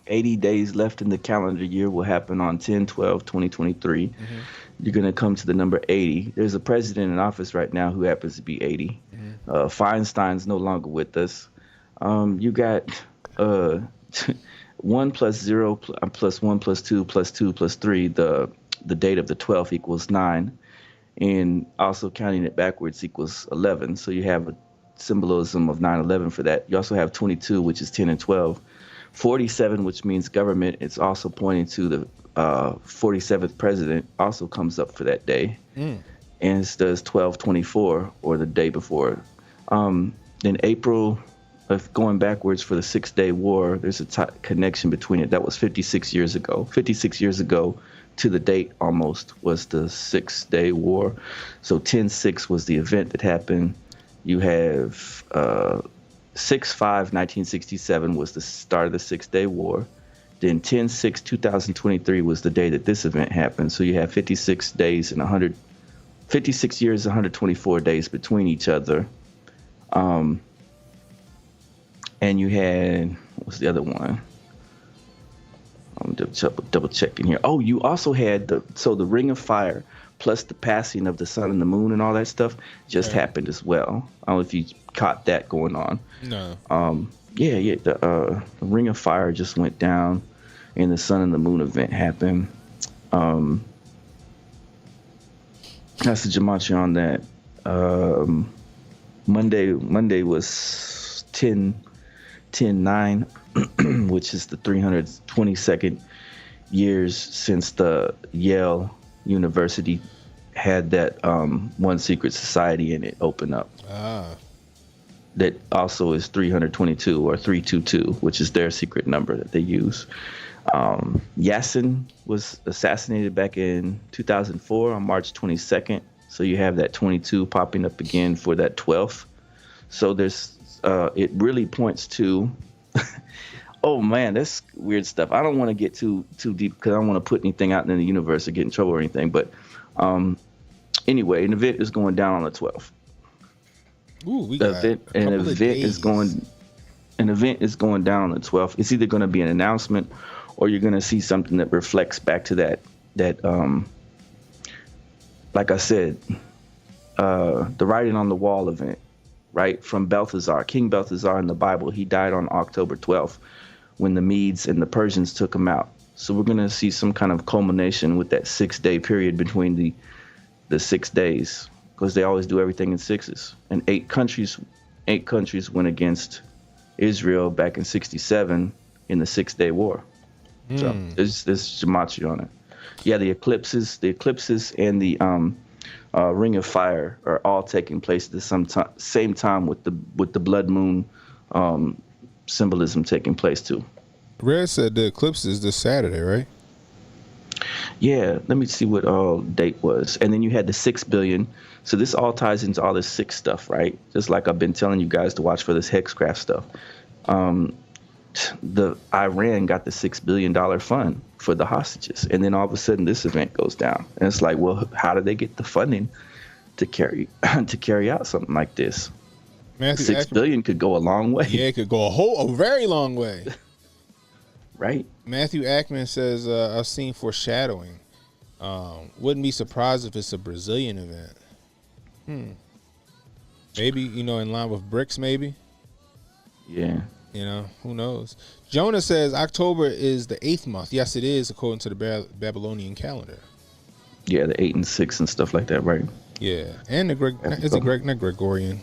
80 days left in the calendar year will happen on 10/12/2023. Mm-hmm. You're going to come to the number 80. There's a president in office right now who happens to be 80. Mm-hmm. Feinstein's no longer with us. You got 1 plus 0 plus 1 plus 2 plus 2 plus 3. The date of the 12th equals 9. And also counting it backwards equals 11. So you have a symbolism of 9/11 for that. You also have 22, which is 10 and 12. 47, which means government. It's also pointing to the 47th president, also comes up for that day. And it does 12/24, or the day before. In April, of going backwards for the 6-Day War, there's a connection between it. That was 56 years ago. 56 years ago to the date almost was the 6-Day War. So 10/6 was the event that happened. You have 6/5/1967 was the start of the 6-Day War. Then 10/6/2023 was the day that this event happened. So you have 56 days and 56 years, 124 days between each other. And you had, what's the other one? I'm double checking here. Oh, you also had the Ring of Fire plus the passing of the sun and the moon and all that stuff just happened as well. I don't know if you caught that going on. No. Yeah. The Ring of Fire just went down, and the sun and the moon event happened. That's the gematria on that. Monday was 10/9, which is the 322nd years since the Yale University had that one secret society in it open up. That also is 322 or 322, which is their secret number that they use. Yassin was assassinated back in 2004 on March 22nd. So you have that 22 popping up again for that 12th. So there's it really points to oh man, that's weird stuff. I don't want to get too deep because I don't want to put anything out in the universe or get in trouble or anything. But anyway, an event is going down on the 12th. Ooh, an event is going down on the 12th. It's either going to be an announcement or you're going to see something that reflects back to that like I said, the writing on the wall event, right? From Balthazar, King Balthazar in the Bible, he died on October 12th when the Medes and the Persians took him out. So we're going to see some kind of culmination with that 6-day period between the 6 days, because they always do everything in sixes. And eight countries went against Israel back in 1967 in the 6-Day War. So there's gematria on it. Yeah, the eclipses and the Ring of Fire are all taking place at the same time with the blood moon symbolism taking place too. Red said the eclipse is this Saturday, right? Yeah, let me see what date was. And then you had the 6 billion. So this all ties into all this 6 stuff, right? Just like I've been telling you guys to watch for this hexcraft stuff. The Iran got the $6 billion fund for the hostages, and then all of a sudden this event goes down, and it's like, well, how did they get the funding to carry out something like this? $6 billion could go a long way. Yeah, it could go a very long way. Right. Matthew Ackman says, I've seen foreshadowing. Wouldn't be surprised if it's a Brazilian event. Maybe, in line with BRICS, maybe. Yeah. Who knows? Jonah says October is the 8th month. Yes, it is, according to the Babylonian calendar. Yeah, the 8 and 6 and stuff like that, right? Yeah, and the not Gregorian.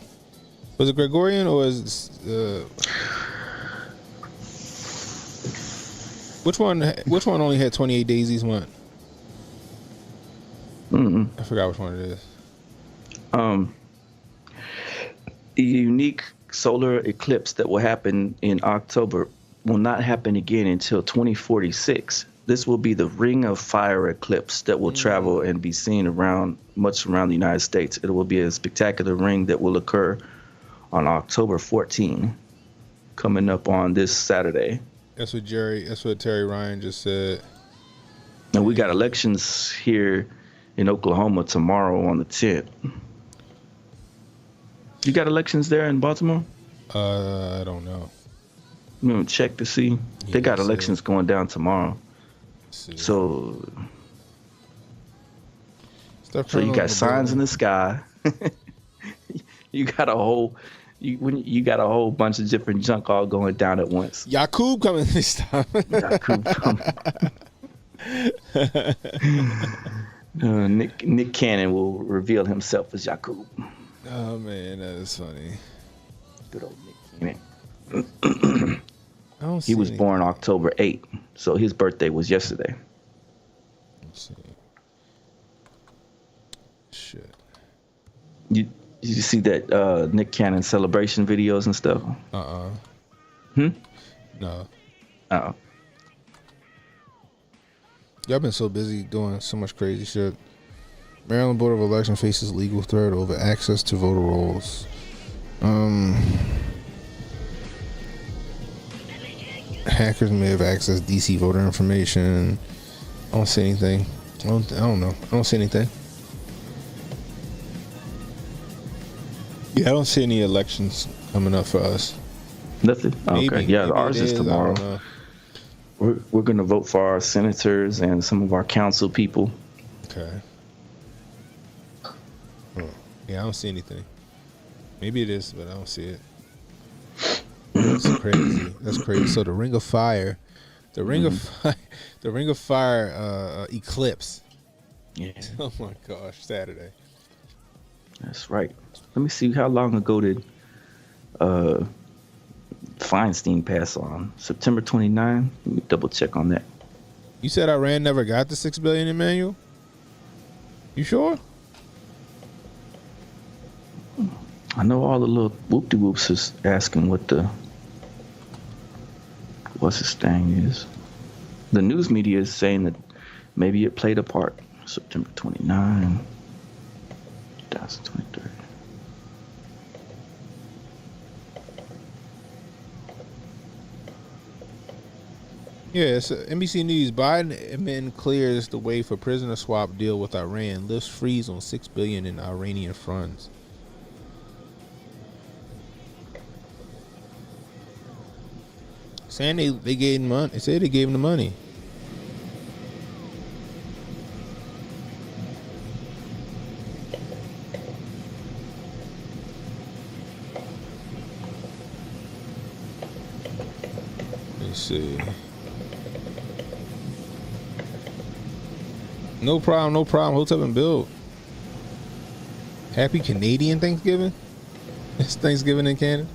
Was it Gregorian or is which one only had 28 days each month? I forgot which one it is. The unique solar eclipse that will happen in October will not happen again until 2046. This will be the Ring of Fire eclipse that will travel and be seen much around the United States. It will be a spectacular ring that will occur on October 14, coming up on this Saturday. That's what Terry Ryan just said. And we got elections here in Oklahoma tomorrow on the 10th. You got elections there in Baltimore? I don't know. You know, check to see. They got elections going down tomorrow. So you got signs in the sky. you got a whole bunch of different junk all going down at once. Yakub coming this time. Yakub coming. Nick Cannon will reveal himself as Yakub. Oh man, that is funny. Good old Nick Cannon. He was born October 8th, so his birthday was yesterday. Let's see. Shit. Did you see that Nick Cannon celebration videos and stuff? No. Oh. Y'all been so busy doing so much crazy shit. Maryland Board of Election faces legal threat over access to voter rolls. Hackers may have accessed DC voter information. I don't see anything. I don't know. I don't see anything. Yeah, I don't see any elections coming up for us. Nothing? Maybe, okay. Yeah, maybe ours is tomorrow. We're going to vote for our senators and some of our council people. Okay. Yeah, I don't see anything. Maybe it is, but I don't see it. That's crazy. That's crazy. So the Ring of Fire, eclipse. Yeah. Oh my gosh, Saturday. That's right. Let me see, how long ago did Feinstein pass on? September 29? Let me double check on that. You said Iran never got the $6 billion, Emmanuel? You sure? I know all the little whoop-de-whoops is asking what's his thing is. The news media is saying that maybe it played a part. September 29, 2023. Yeah, it's NBC News. Biden admin clears the way for prisoner swap deal with Iran. Lifts freeze on $6 billion in Iranian funds. Saying they gave him money. They say they gave him the money. Let's see. No problem, no problem. Hotep and build. Happy Canadian Thanksgiving? It's Thanksgiving in Canada.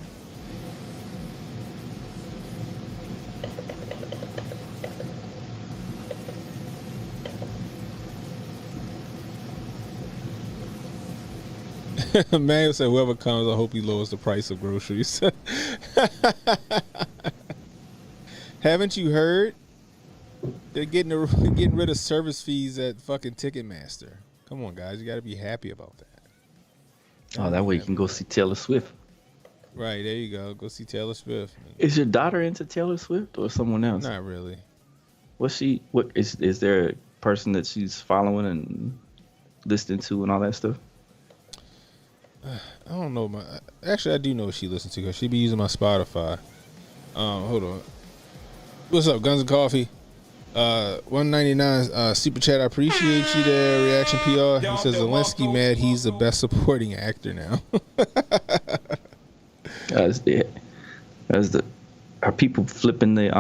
Man said, whoever comes, I hope he lowers the price of groceries. Haven't you heard? They're getting rid of service fees at fucking Ticketmaster. Come on, guys. You got to be happy about that. Oh, that way you can go see Taylor Swift. Right, there you go. Go see Taylor Swift. Is your daughter into Taylor Swift or someone else? Not really. What is there a person that she's following and listening to and all that stuff? I don't know. Actually, I do know what she listens to because she be using my Spotify. Hold on. What's up, Guns and Coffee? 199 super chat. I appreciate you there. Reaction PR. He says Zelensky mad he's the best supporting actor now. Are people flipping their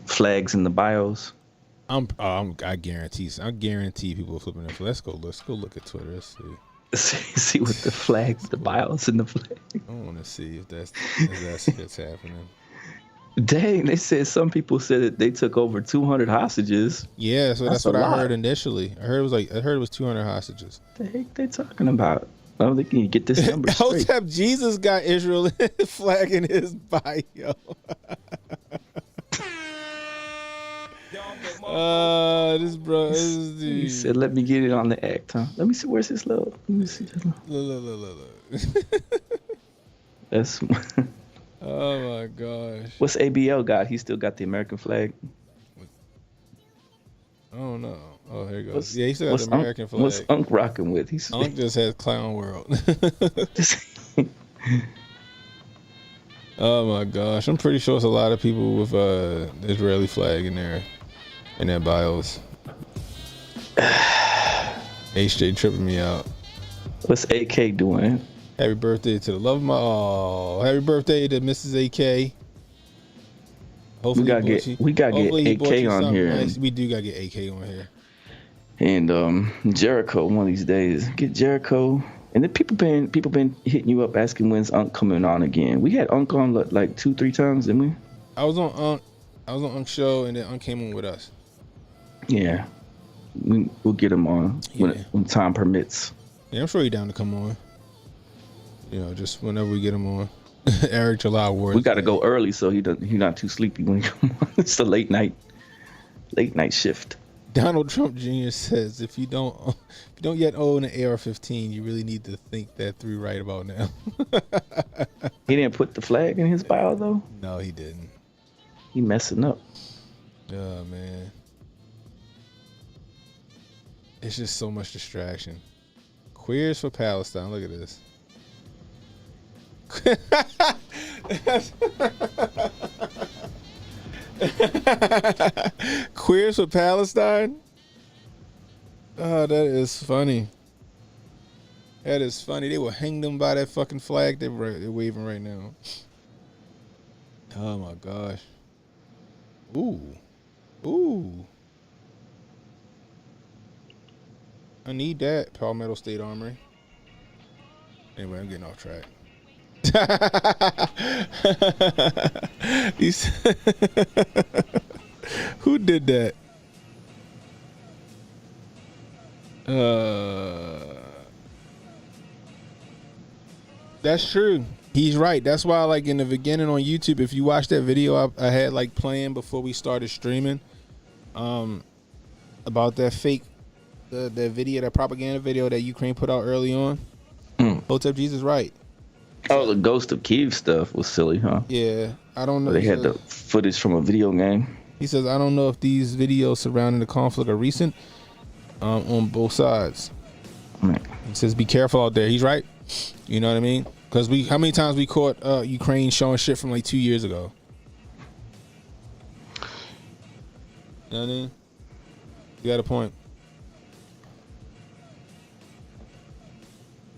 flags in the bios? I guarantee people are flipping their flags. Let's go look at Twitter. Let's see. See what the flags, the bios in the flag. I want to see if that's what's happening. Dang, they said some people said that they took over 200 hostages. Yeah, so that's what I heard initially. I heard it was 200 hostages. The heck they talking about? I don't think you can get this number straight. Hotep Jesus got Israel flag in his bio. This dude. He said, "Let me get it on the act, huh? Let me see where's his low. Let me see. Look. That's. Oh my gosh. What's ABL got? He still got the American flag. I don't know. Oh, here he goes. Yeah, he still got the American flag. What's Unk rocking with? Unk just has Clown World. Oh my gosh, I'm pretty sure it's a lot of people with the Israeli flag in their bios. HJ tripping me out. What's AK doing? Happy birthday to the love of my. Oh, happy birthday to Mrs. AK. Hopefully We gotta get AK on here. Nice. We do gotta get AK on here. And Jericho one of these days. Get Jericho. And then people been hitting you up asking when's Unc coming on again. We had Unc on like 2-3 times, didn't we? I was on Unc's show, and then Unc came on with us. Yeah, we'll get him on when time permits. Yeah, I'm sure he's down to come on. You know, just whenever we get him on. Eric July Ward. We got to go early so he's not too sleepy when he come on. It's the late night shift. Donald Trump Jr. says, if you don't yet own an AR-15, you really need to think that through right about now. He didn't put the flag in his bio though. No, he didn't. He messing up. Oh man, it's just so much distraction. Queers for Palestine. Look at this. Queers for Palestine? Oh, that is funny. That is funny. They will hang them by that fucking flag they're waving right now. Oh my gosh. Ooh. I need that. Palmetto State Armory. Anyway, I'm getting off track. Who did that? That's true. He's right. That's why, like in the beginning on YouTube, if you watch that video I had like playing before we started streaming, about that fake, the video, that propaganda video that Ukraine put out early on. Hotep Jesus right. Oh, the Ghost of Kiev stuff was silly, huh? Yeah, I don't know. They had the footage from a video game. He says, I don't know if these videos surrounding the conflict are recent on both sides. Right. He says, be careful out there. He's right. You know what I mean? Because how many times we caught Ukraine showing shit from like 2 years ago? You know what I mean? You got a point.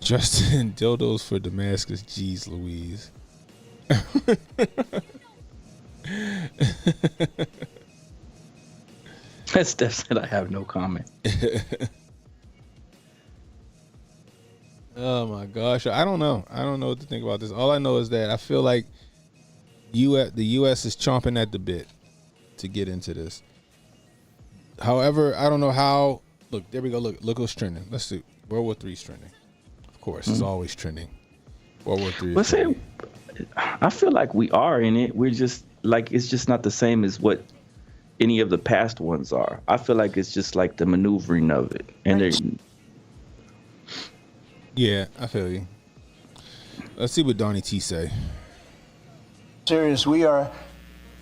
Justin, dildos for Damascus. Jeez Louise. Steph said I have no comment. Oh my gosh. I don't know. I don't know what to think about this. All I know is that I feel like the U.S. is chomping at the bit to get into this. However, I don't know how. Look, there we go. Look what's trending. Let's see. World War III is trending. Of course, it's always trending. World War III is trending. I feel like we are in it. We're just like, it's just not the same as what any of the past ones are. I feel like it's just like the maneuvering of it. And yeah, I feel you. Let's see what Donnie T say. Serious, we are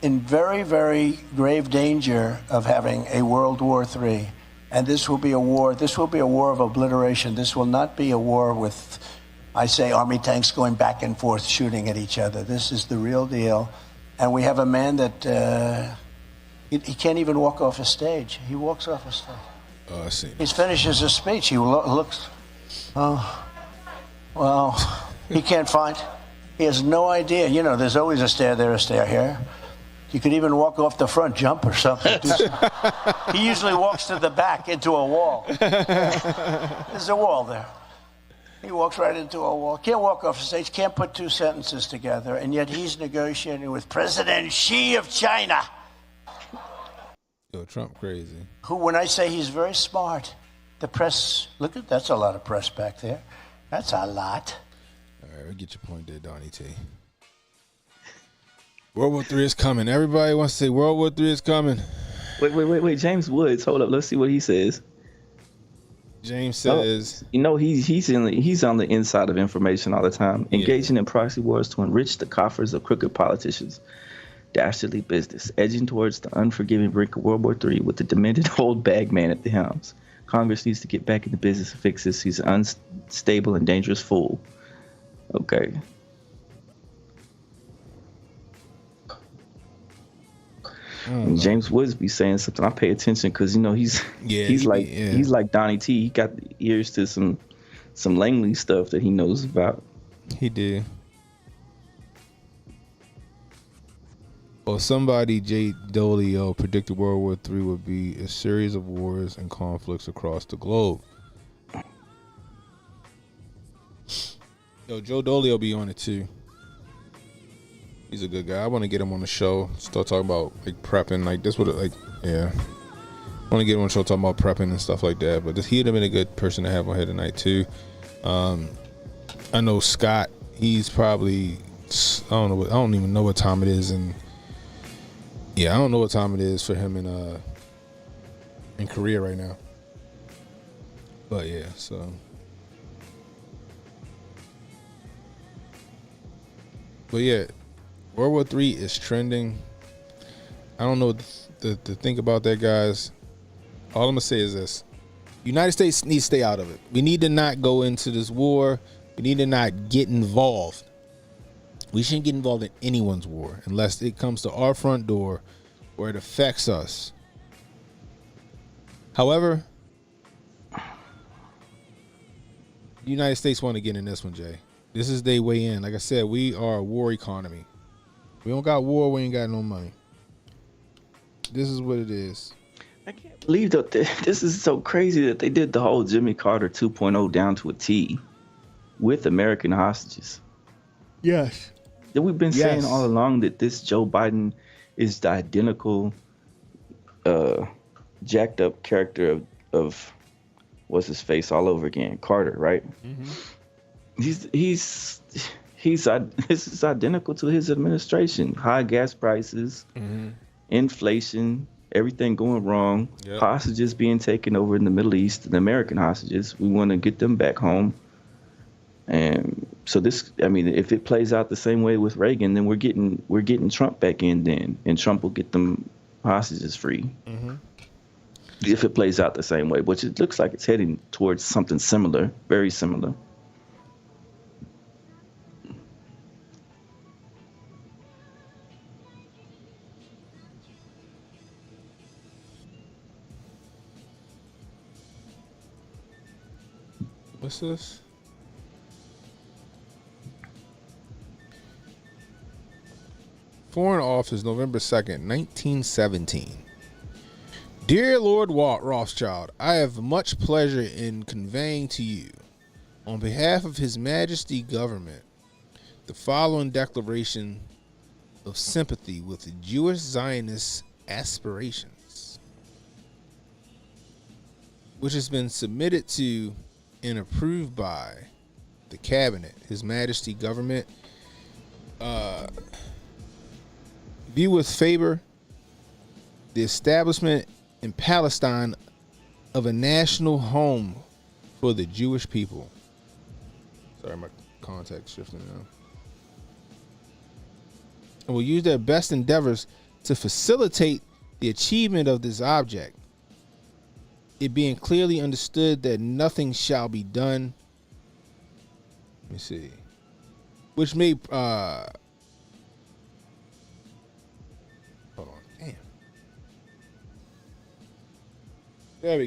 in very, very grave danger of having a World War III. And this will be a war. This will be a war of obliteration. This will not be a war with, I say, army tanks going back and forth shooting at each other. This is the real deal. And we have a man that he can't even walk off a stage. He walks off a stage. Oh, I see. He finishes his speech. He looks, oh, well, he can't find. He has no idea. You know, there's always a stair there, a stair here. You could even walk off the front, jump or something. He usually walks to the back into a wall. There's a wall there. He walks right into a wall. Can't walk off the stage, can't put two sentences together, and yet he's negotiating with President Xi of China. Yo, Trump crazy. Who, when I say he's very smart, the press, look at, that's a lot of press back there. That's a lot. All right, we'll get your point there, Donnie T. World War III is coming. Everybody wants to say World War III is coming. Wait. James Woods, hold up. Let's see what he says. James says, you know, he's on the inside of information all the time, engaging in proxy wars to enrich the coffers of crooked politicians. Dastardly business, edging towards the unforgiving brink of World War III with the demented old bag man at the helms. Congress needs to get back in the business of fixes. He's an unstable and dangerous fool. Okay. And James Woods be saying something. I pay attention because he's he's like Donnie T. He got the ears to some Langley stuff that he knows about. He did. Well, somebody, Jay Dolio, predicted World War III would be a series of wars and conflicts across the globe. Yo, Joe Dolio be on it too. He's a good guy. I want to get him on the show. Start talking about like prepping, like this would yeah. I want to get him on the show talking about prepping and stuff like that. But he'd have been a good person to have on here tonight too. I know Scott. He's probably I don't even know what time it is, and yeah, I don't know what time it is for him in Korea right now. But yeah, so. But yeah, World War III is trending. I don't know what to think about that, guys. All I'm going to say is this. United States needs to stay out of it. We need to not go into this war. We need to not get involved. We shouldn't get involved in anyone's war unless it comes to our front door or it affects us. However, the United States want to get in this one, Jay. This is their way in. Like I said, we are a war economy. We don't got war, we ain't got no money. This is what it is. I can't believe that this is so crazy that they did the whole Jimmy Carter 2.0 down to a T with American hostages. Yes. That we've been saying all along that this Joe Biden is the identical jacked up character of what's his face all over again, Carter, right? Mm-hmm. This is identical to his administration. High gas prices, inflation, everything going wrong, hostages being taken over in the Middle East, the American hostages. We want to get them back home. And so if it plays out the same way with Reagan, then we're getting Trump back in then, and Trump will get them hostages free. Mm-hmm. If it plays out the same way, which it looks like it's heading towards something similar, very similar. What's this? Foreign Office, November 2nd, 1917. Dear Lord Rothschild, I have much pleasure in conveying to you, on behalf of His Majesty Government, the following declaration of sympathy with the Jewish Zionist aspirations, which has been submitted to and approved by the Cabinet. His Majesty Government view with favor the establishment in Palestine of a national home for the Jewish people. Sorry, my contact shifting now. And will use their best endeavors to facilitate the achievement of this object, it being clearly understood that nothing shall be done. Let me see. Which may hold on. Damn. There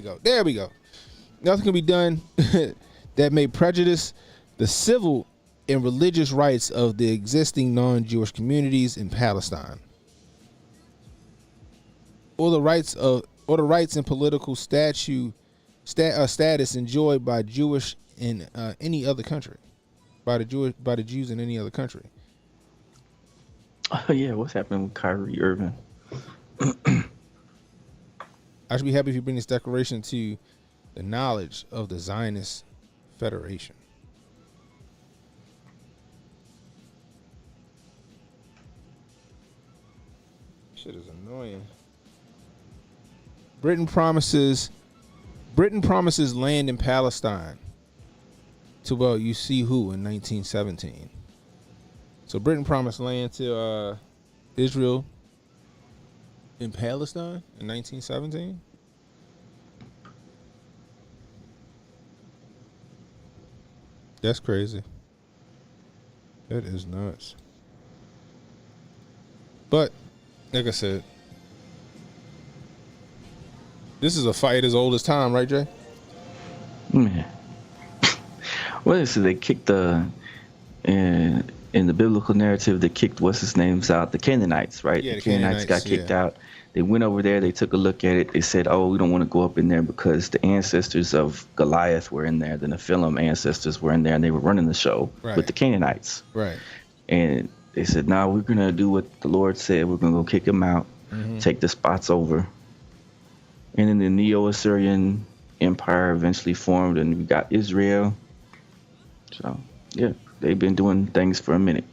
we go. Nothing can be done that may prejudice the civil and religious rights of the existing non-Jewish communities in Palestine, or the rights and political status enjoyed by Jewish in any other country, by the Jews in any other country. Oh yeah, what's happening with Kyrie Irving? I should be happy if you bring this declaration to the knowledge of the Zionist Federation. Shit is annoying. Britain promises land in Palestine to, well, you see who in 1917. So Britain promised land to Israel in Palestine in 1917. That's crazy. That is nuts. But like I said, This is a fight as old as time, right, Jay? Man. Well, so they kicked in the biblical narrative, they kicked what's his names out, the Canaanites, right? Yeah, the Canaanites got kicked out. They went over there, they took a look at it, they said, oh, we don't want to go up in there because the ancestors of Goliath were in there, the Nephilim ancestors were in there, and they were running the show with the Canaanites. Right. And they said, no, we're going to do what the Lord said. We're going to go kick them out, take the spots over. And then the Neo-Assyrian Empire eventually formed, and we got Israel. So, yeah, they've been doing things for a minute.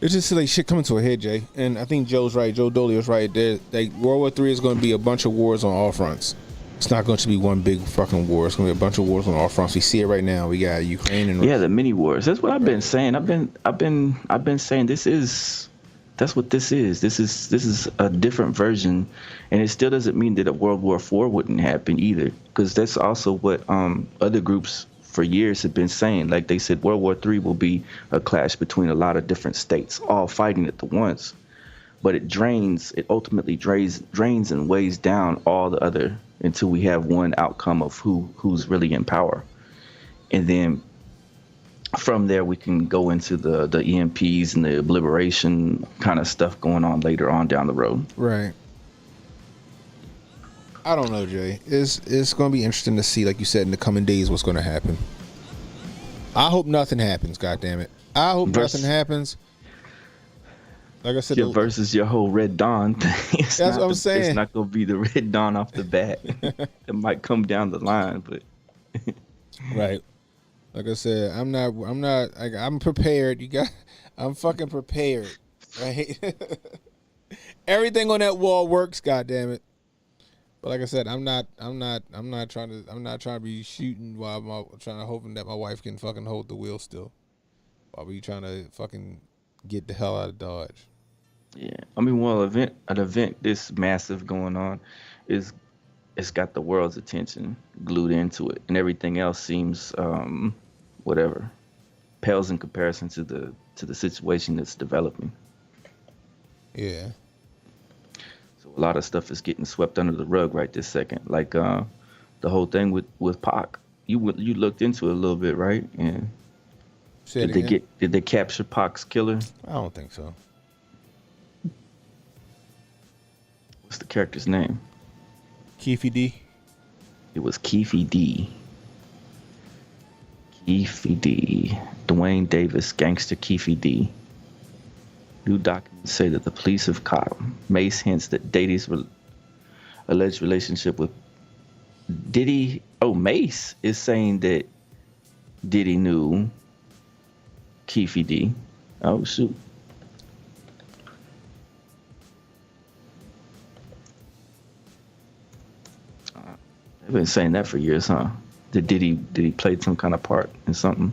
It's just like shit coming to a head, Jay. And I think Joe's right. Joe Doley was right. World War III is going to be a bunch of wars on all fronts. It's not going to be one big fucking war. It's going to be a bunch of wars on all fronts. We see it right now. We got Ukraine and Russia. The mini wars. That's what I've been saying. I've been saying that's what this is. This is a different version, and it still doesn't mean that a World War IV wouldn't happen either, because that's also what other groups for years have been saying. Like they said, World War III will be a clash between a lot of different states, all fighting at the once. But it ultimately drains and weighs down all the other until we have one outcome of who's really in power. And then from there, we can go into the EMPs and the obliteration kind of stuff going on later on down the road. Right. I don't know, Jay. It's going to be interesting to see, like you said, in the coming days, what's going to happen. I hope nothing happens, goddammit. I hope nothing happens. Like I said, versus your whole Red Dawn thing. That's what I'm saying. It's not going to be the Red Dawn off the bat. It might come down the line, but right. Like I said, I'm prepared. I'm fucking prepared. Right? Everything on that wall works, goddammit. But like I said, I'm not trying to be shooting while hoping that my wife can fucking hold the wheel still. While we trying to fucking get the hell out of Dodge. Yeah, I mean, well, an event this massive going on it's got the world's attention glued into it, and everything else seems whatever, pales in comparison to the situation that's developing. Yeah. So a lot of stuff is getting swept under the rug right this second, like the whole thing with Pac. You looked into it a little bit, right? And did they capture Pac's killer? I don't think so. What's the character's name? Keefe D. It was Keefe D. Keefe D. Dwayne Davis, gangster Keefe D. New documents say that the police have caught him. Mace hints that Diddy's alleged relationship with Diddy. Oh, Mace is saying that Diddy knew Keefe D. Oh, shoot. They've been saying that for years, huh? Did he played some kind of part in something?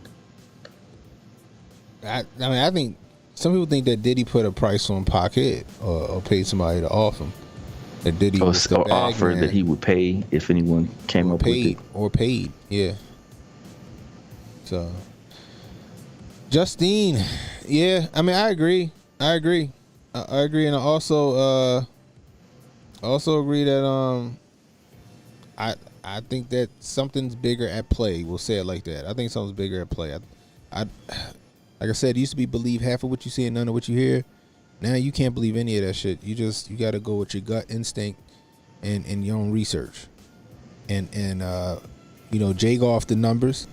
I think some people think that Diddy put a price on Pac head or paid somebody to off him. That Diddy was the bag offered man. That he would pay if anyone came up with it. Or paid, yeah. So, Justine, yeah. I mean, I agree, and I also agree that I think that something's bigger at play. We'll say it like that. I think something's bigger at play. I like I said, it used to be believe half of what you see and none of what you hear. Now you can't believe any of that shit. You got to go with your gut instinct and your own research. And Jay go off the numbers.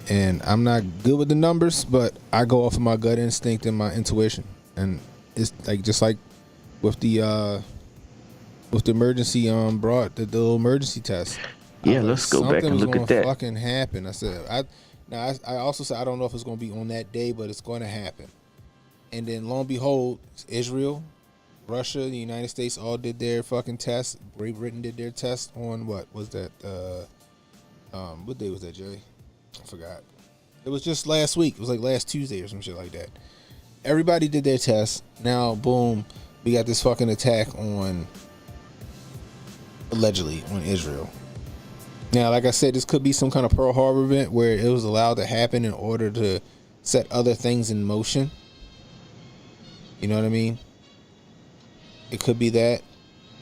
And I'm not good with the numbers, but I go off of my gut instinct and my intuition. And it's like just like with the emergency brought the little emergency test. Yeah, let's go back and look at that. Fucking happen. I said I also said I don't know if it's going to be on that day, but it's going to happen. And then lo and behold, Israel, Russia, the United States all did their fucking test. Great Britain did their test on what was that? What day was that, Jay? I forgot. It was just last week. It was like last Tuesday or some shit like that. Everybody did their test. Now, boom, we got this fucking attack allegedly on Israel. Now, like I said, this could be some kind of Pearl Harbor event where it was allowed to happen in order to set other things in motion. You know what I mean? It could be that.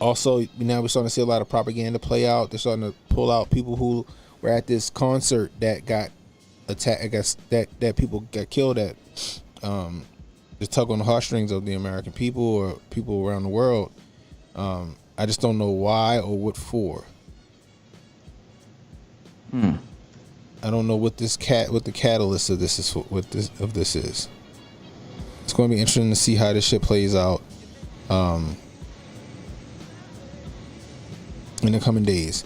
Also, now we're starting to see a lot of propaganda play out. They're starting to pull out people who were at this concert that got attacked. I guess that people got killed at. The tug on the heartstrings of the American people or people around the world. I just don't know why or what for. I don't know what the catalyst of this is. This is. It's going to be interesting to see how this shit plays out in the coming days.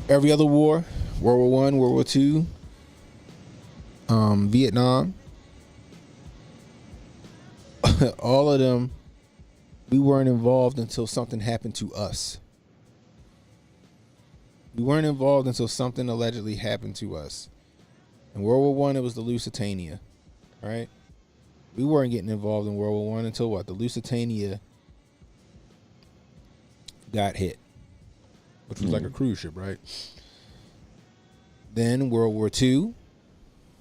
Every other war, World War I, World War II, Vietnam, all of them, we weren't involved until something happened to us. We weren't involved until something allegedly happened to us. In World War I, it was the Lusitania, right? We weren't getting involved in World War I until what? The Lusitania got hit, which was like a cruise ship, right? Then World War II,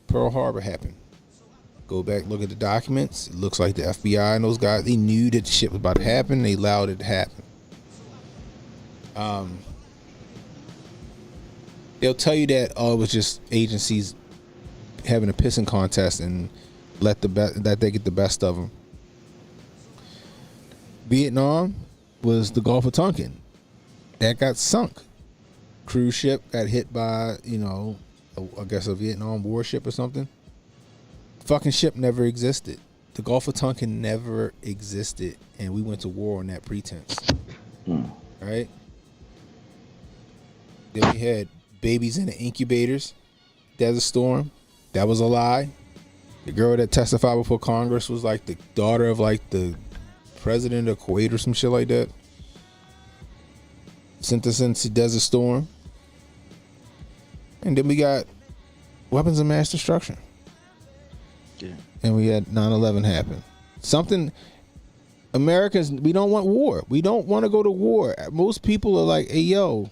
Pearl Harbor happened. Go back, look at the documents. It looks like the FBI and those guys, they knew that the shit was about to happen. They allowed it to happen. They'll tell you that it was just agencies having a pissing contest and that they get the best of them. Vietnam was the Gulf of Tonkin. That got sunk. Cruise ship got hit by, I guess a Vietnam warship or something. Fucking ship never existed. The Gulf of Tonkin never existed, and we went to war on that pretense. Right? Then we had babies in the incubators. Desert Storm. That was a lie. The girl that testified before Congress was like the daughter of like the president of Kuwait or some shit like that. Sent us into Desert Storm. And then we got weapons of mass destruction. Yeah. And we had 9/11 happen. Americans, we don't want war. We don't want to go to war. Most people are like, hey, yo.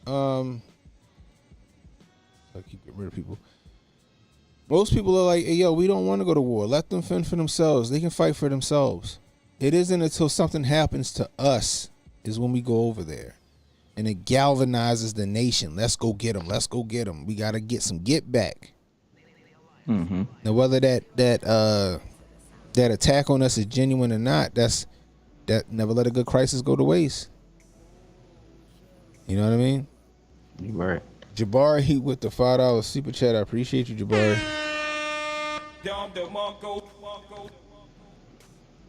I keep getting rid of people. Most people are like, hey, yo, we don't want to go to war. Let them fend for themselves. They can fight for themselves. It isn't until something happens to us is when we go over there. And it galvanizes the nation. Let's go get them. Let's go get them. We got to get some get back. Mm-hmm. Now, whether that attack on us is genuine or not, that never let a good crisis go to waste. You know what I mean? You right. Jabari with the $5 super chat. I appreciate you, Jabari.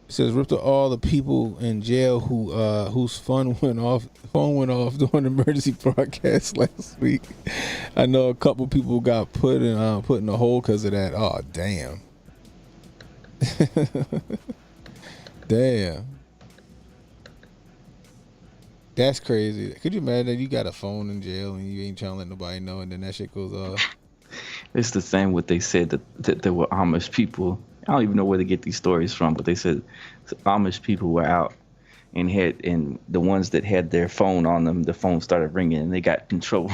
It says, rip to all the people in jail whose phone went off during the emergency broadcast last week. I know a couple people got put in a hole because of that. Oh, damn. Damn. That's crazy. Could you imagine that you got a phone in jail and you ain't trying to let nobody know, and then that shit goes off? It's the same what they said that there were Amish people. I don't even know where they get these stories from, but they said Amish people were out and the ones that had their phone on them, the phone started ringing and they got in trouble.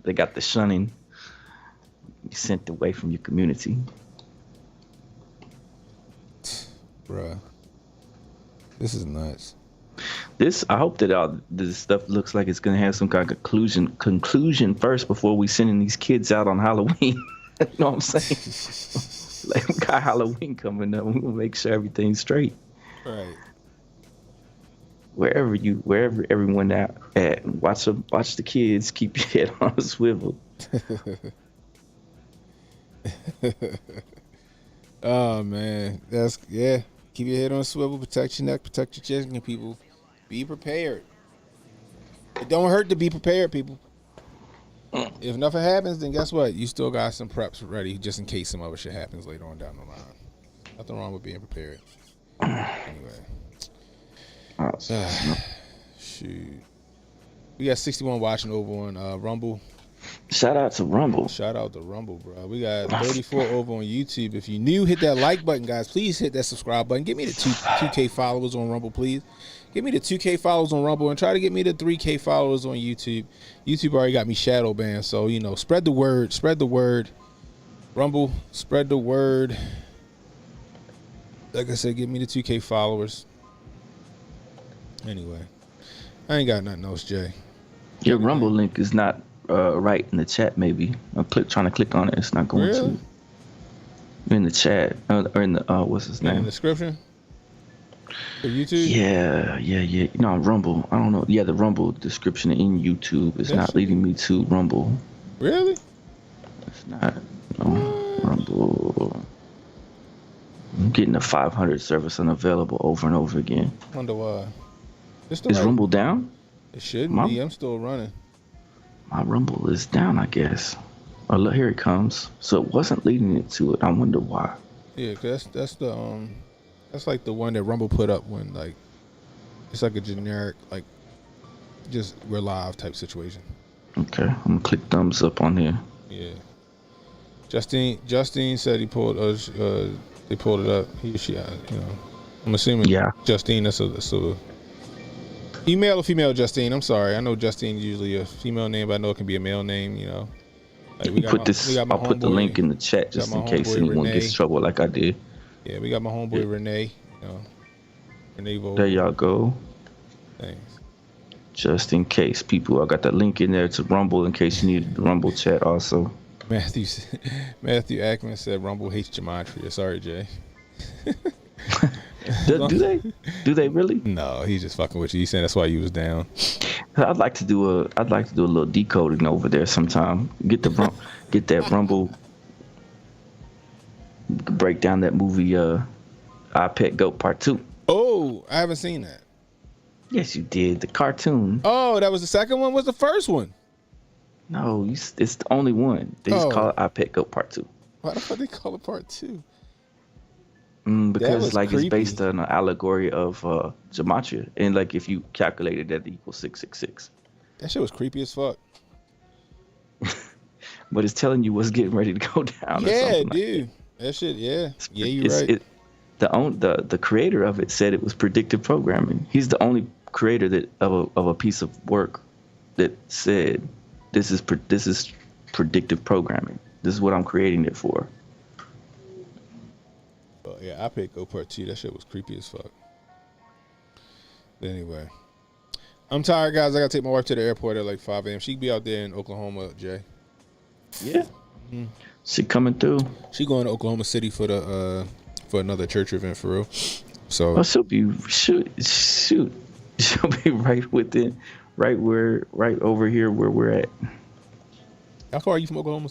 They got the shunning. You sent away from your community. Bruh. This is nuts. I hope that all this stuff looks like it's going to have some kind of conclusion first before we sending these kids out on Halloween. You know what I'm saying? Like, we got Halloween coming up. We're going to make sure everything's straight. Right. Wherever everyone at, watch the kids, keep your head on a swivel. Oh, man. Keep your head on a swivel, protect your neck, protect your chest, and people. Be prepared. It don't hurt to be prepared, people. If nothing happens, then guess what? You still got some preps ready just in case some other shit happens later on down the line. Nothing wrong with being prepared. Anyway. Shoot. We got 61 watching over on Rumble. Shout out to Rumble. Shout out to Rumble, bro. We got 34 over on YouTube. If you're new, hit that like button, guys. Please hit that subscribe button. Give me the 2K followers on Rumble, please. Give me the 2K followers on Rumble and try to get me the 3K followers on YouTube. YouTube already got me shadow banned, so, spread the word. Spread the word. Rumble, spread the word. Like I said, give me the 2K followers. Anyway, I ain't got nothing else, Jay. Your Rumble link is not right in the chat. Maybe I'm trying to click on it. It's not going Really? to. In the chat or in the what's his name? In the description. For YouTube. Yeah. No, Rumble. I don't know. Yeah, the Rumble description in YouTube is not leading me to Rumble. Really? It's not. No, Rumble. I'm getting the 500 service unavailable over and over again. Wonder why. Is Rumble down? It shouldn't be. I'm still running. My Rumble is down, I guess. Oh, look, here it comes. So it wasn't leading it to it. I wonder why. Yeah, cause that's like the one that Rumble put up when like it's like a generic like just we're live type situation. Okay, I'm gonna click thumbs up on here. Yeah. Justine said he pulled they pulled it up. He or she, I'm assuming. Yeah. Justine, that's a email or female Justine. I'm sorry. I know Justine's usually a female name, but I know it can be a male name. Like I'll put the link in the chat just in case anyone gets trouble like I did. Yeah, we got my homeboy Renee. Renee Vogel. There y'all go. Thanks. Just in case, people, I got the link in there to Rumble in case you need the Rumble chat also. Matthew Ackman said Rumble hates gematria. Sorry, Jay. Do they really? No, he's just fucking with you. He's saying that's why you was down. I'd like to do a little decoding over there sometime. Get that Rumble. Break down that movie, I Pet Goat Part 2. Oh, I haven't seen that. Yes, you did. The cartoon. Oh, that was the second one? What's the first one? No, it's the only one. They just call it I Pet Goat Part 2. Why the fuck they call it Part 2? Because like creepy. It's based on an allegory of gematria, and like if you calculated that equals 666. That shit was creepy as fuck. But it's telling you what's getting ready to go down. Yeah, dude. Like that shit. Yeah, you're right. The creator of it said it was predictive programming. He's the only creator of a piece of work that said this is predictive programming. This is what I'm creating it for. Yeah, I picked Go Part 2. That shit was creepy as fuck. But anyway, I'm tired, guys. I gotta take my wife to the airport at like 5 a.m. She could be out there in Oklahoma, Jay. Yeah. Mm-hmm. She coming through. She going to Oklahoma City for another church event for real. So she'll be shoot. She'll be right over here where we're at. How far are you from Oklahoma?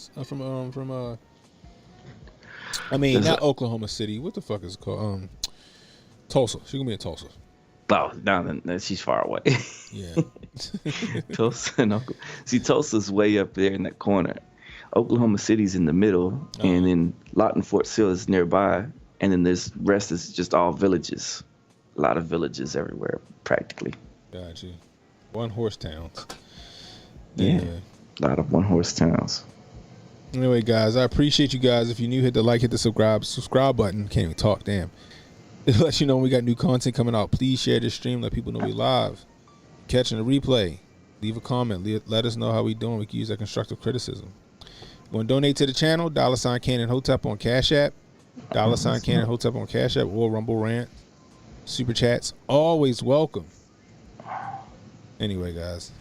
Not Oklahoma City. What the fuck is it called? Tulsa. She's gonna be in Tulsa. Oh, no, she's far away. Yeah. Tulsa. See, Tulsa's way up there in that corner. Oklahoma City's in the middle, and then Lawton Fort Sill is nearby, and then this rest is just all villages. A lot of villages everywhere, practically. Got you. One horse towns. Yeah. Anyway. A lot of one horse towns. Anyway, guys, I appreciate you guys. If you're new, hit the like, hit the subscribe button. Can't even talk, damn. It lets you know when we got new content coming out. Please share this stream. Let people know we live. Catching the replay. Leave a comment. Let us know how we doing. We can use that constructive criticism. Want to donate to the channel? $ CannonHotep on CashApp. $ CannonHotep on CashApp or Rumble Rant. Super chats always welcome. Anyway, guys,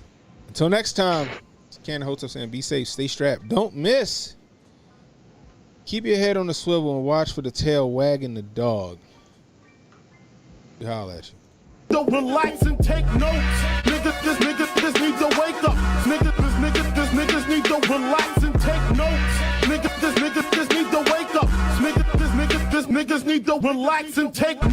until next time. CannonHotep saying, be safe, stay strapped, don't miss. Keep your head on the swivel and watch for the tail wagging the dog. We holler at you. Don't relax and take notes. Niggas need to wake up. Niggas need to relax and take notes. Niggas need to wake up. Niggas need to relax and take notes.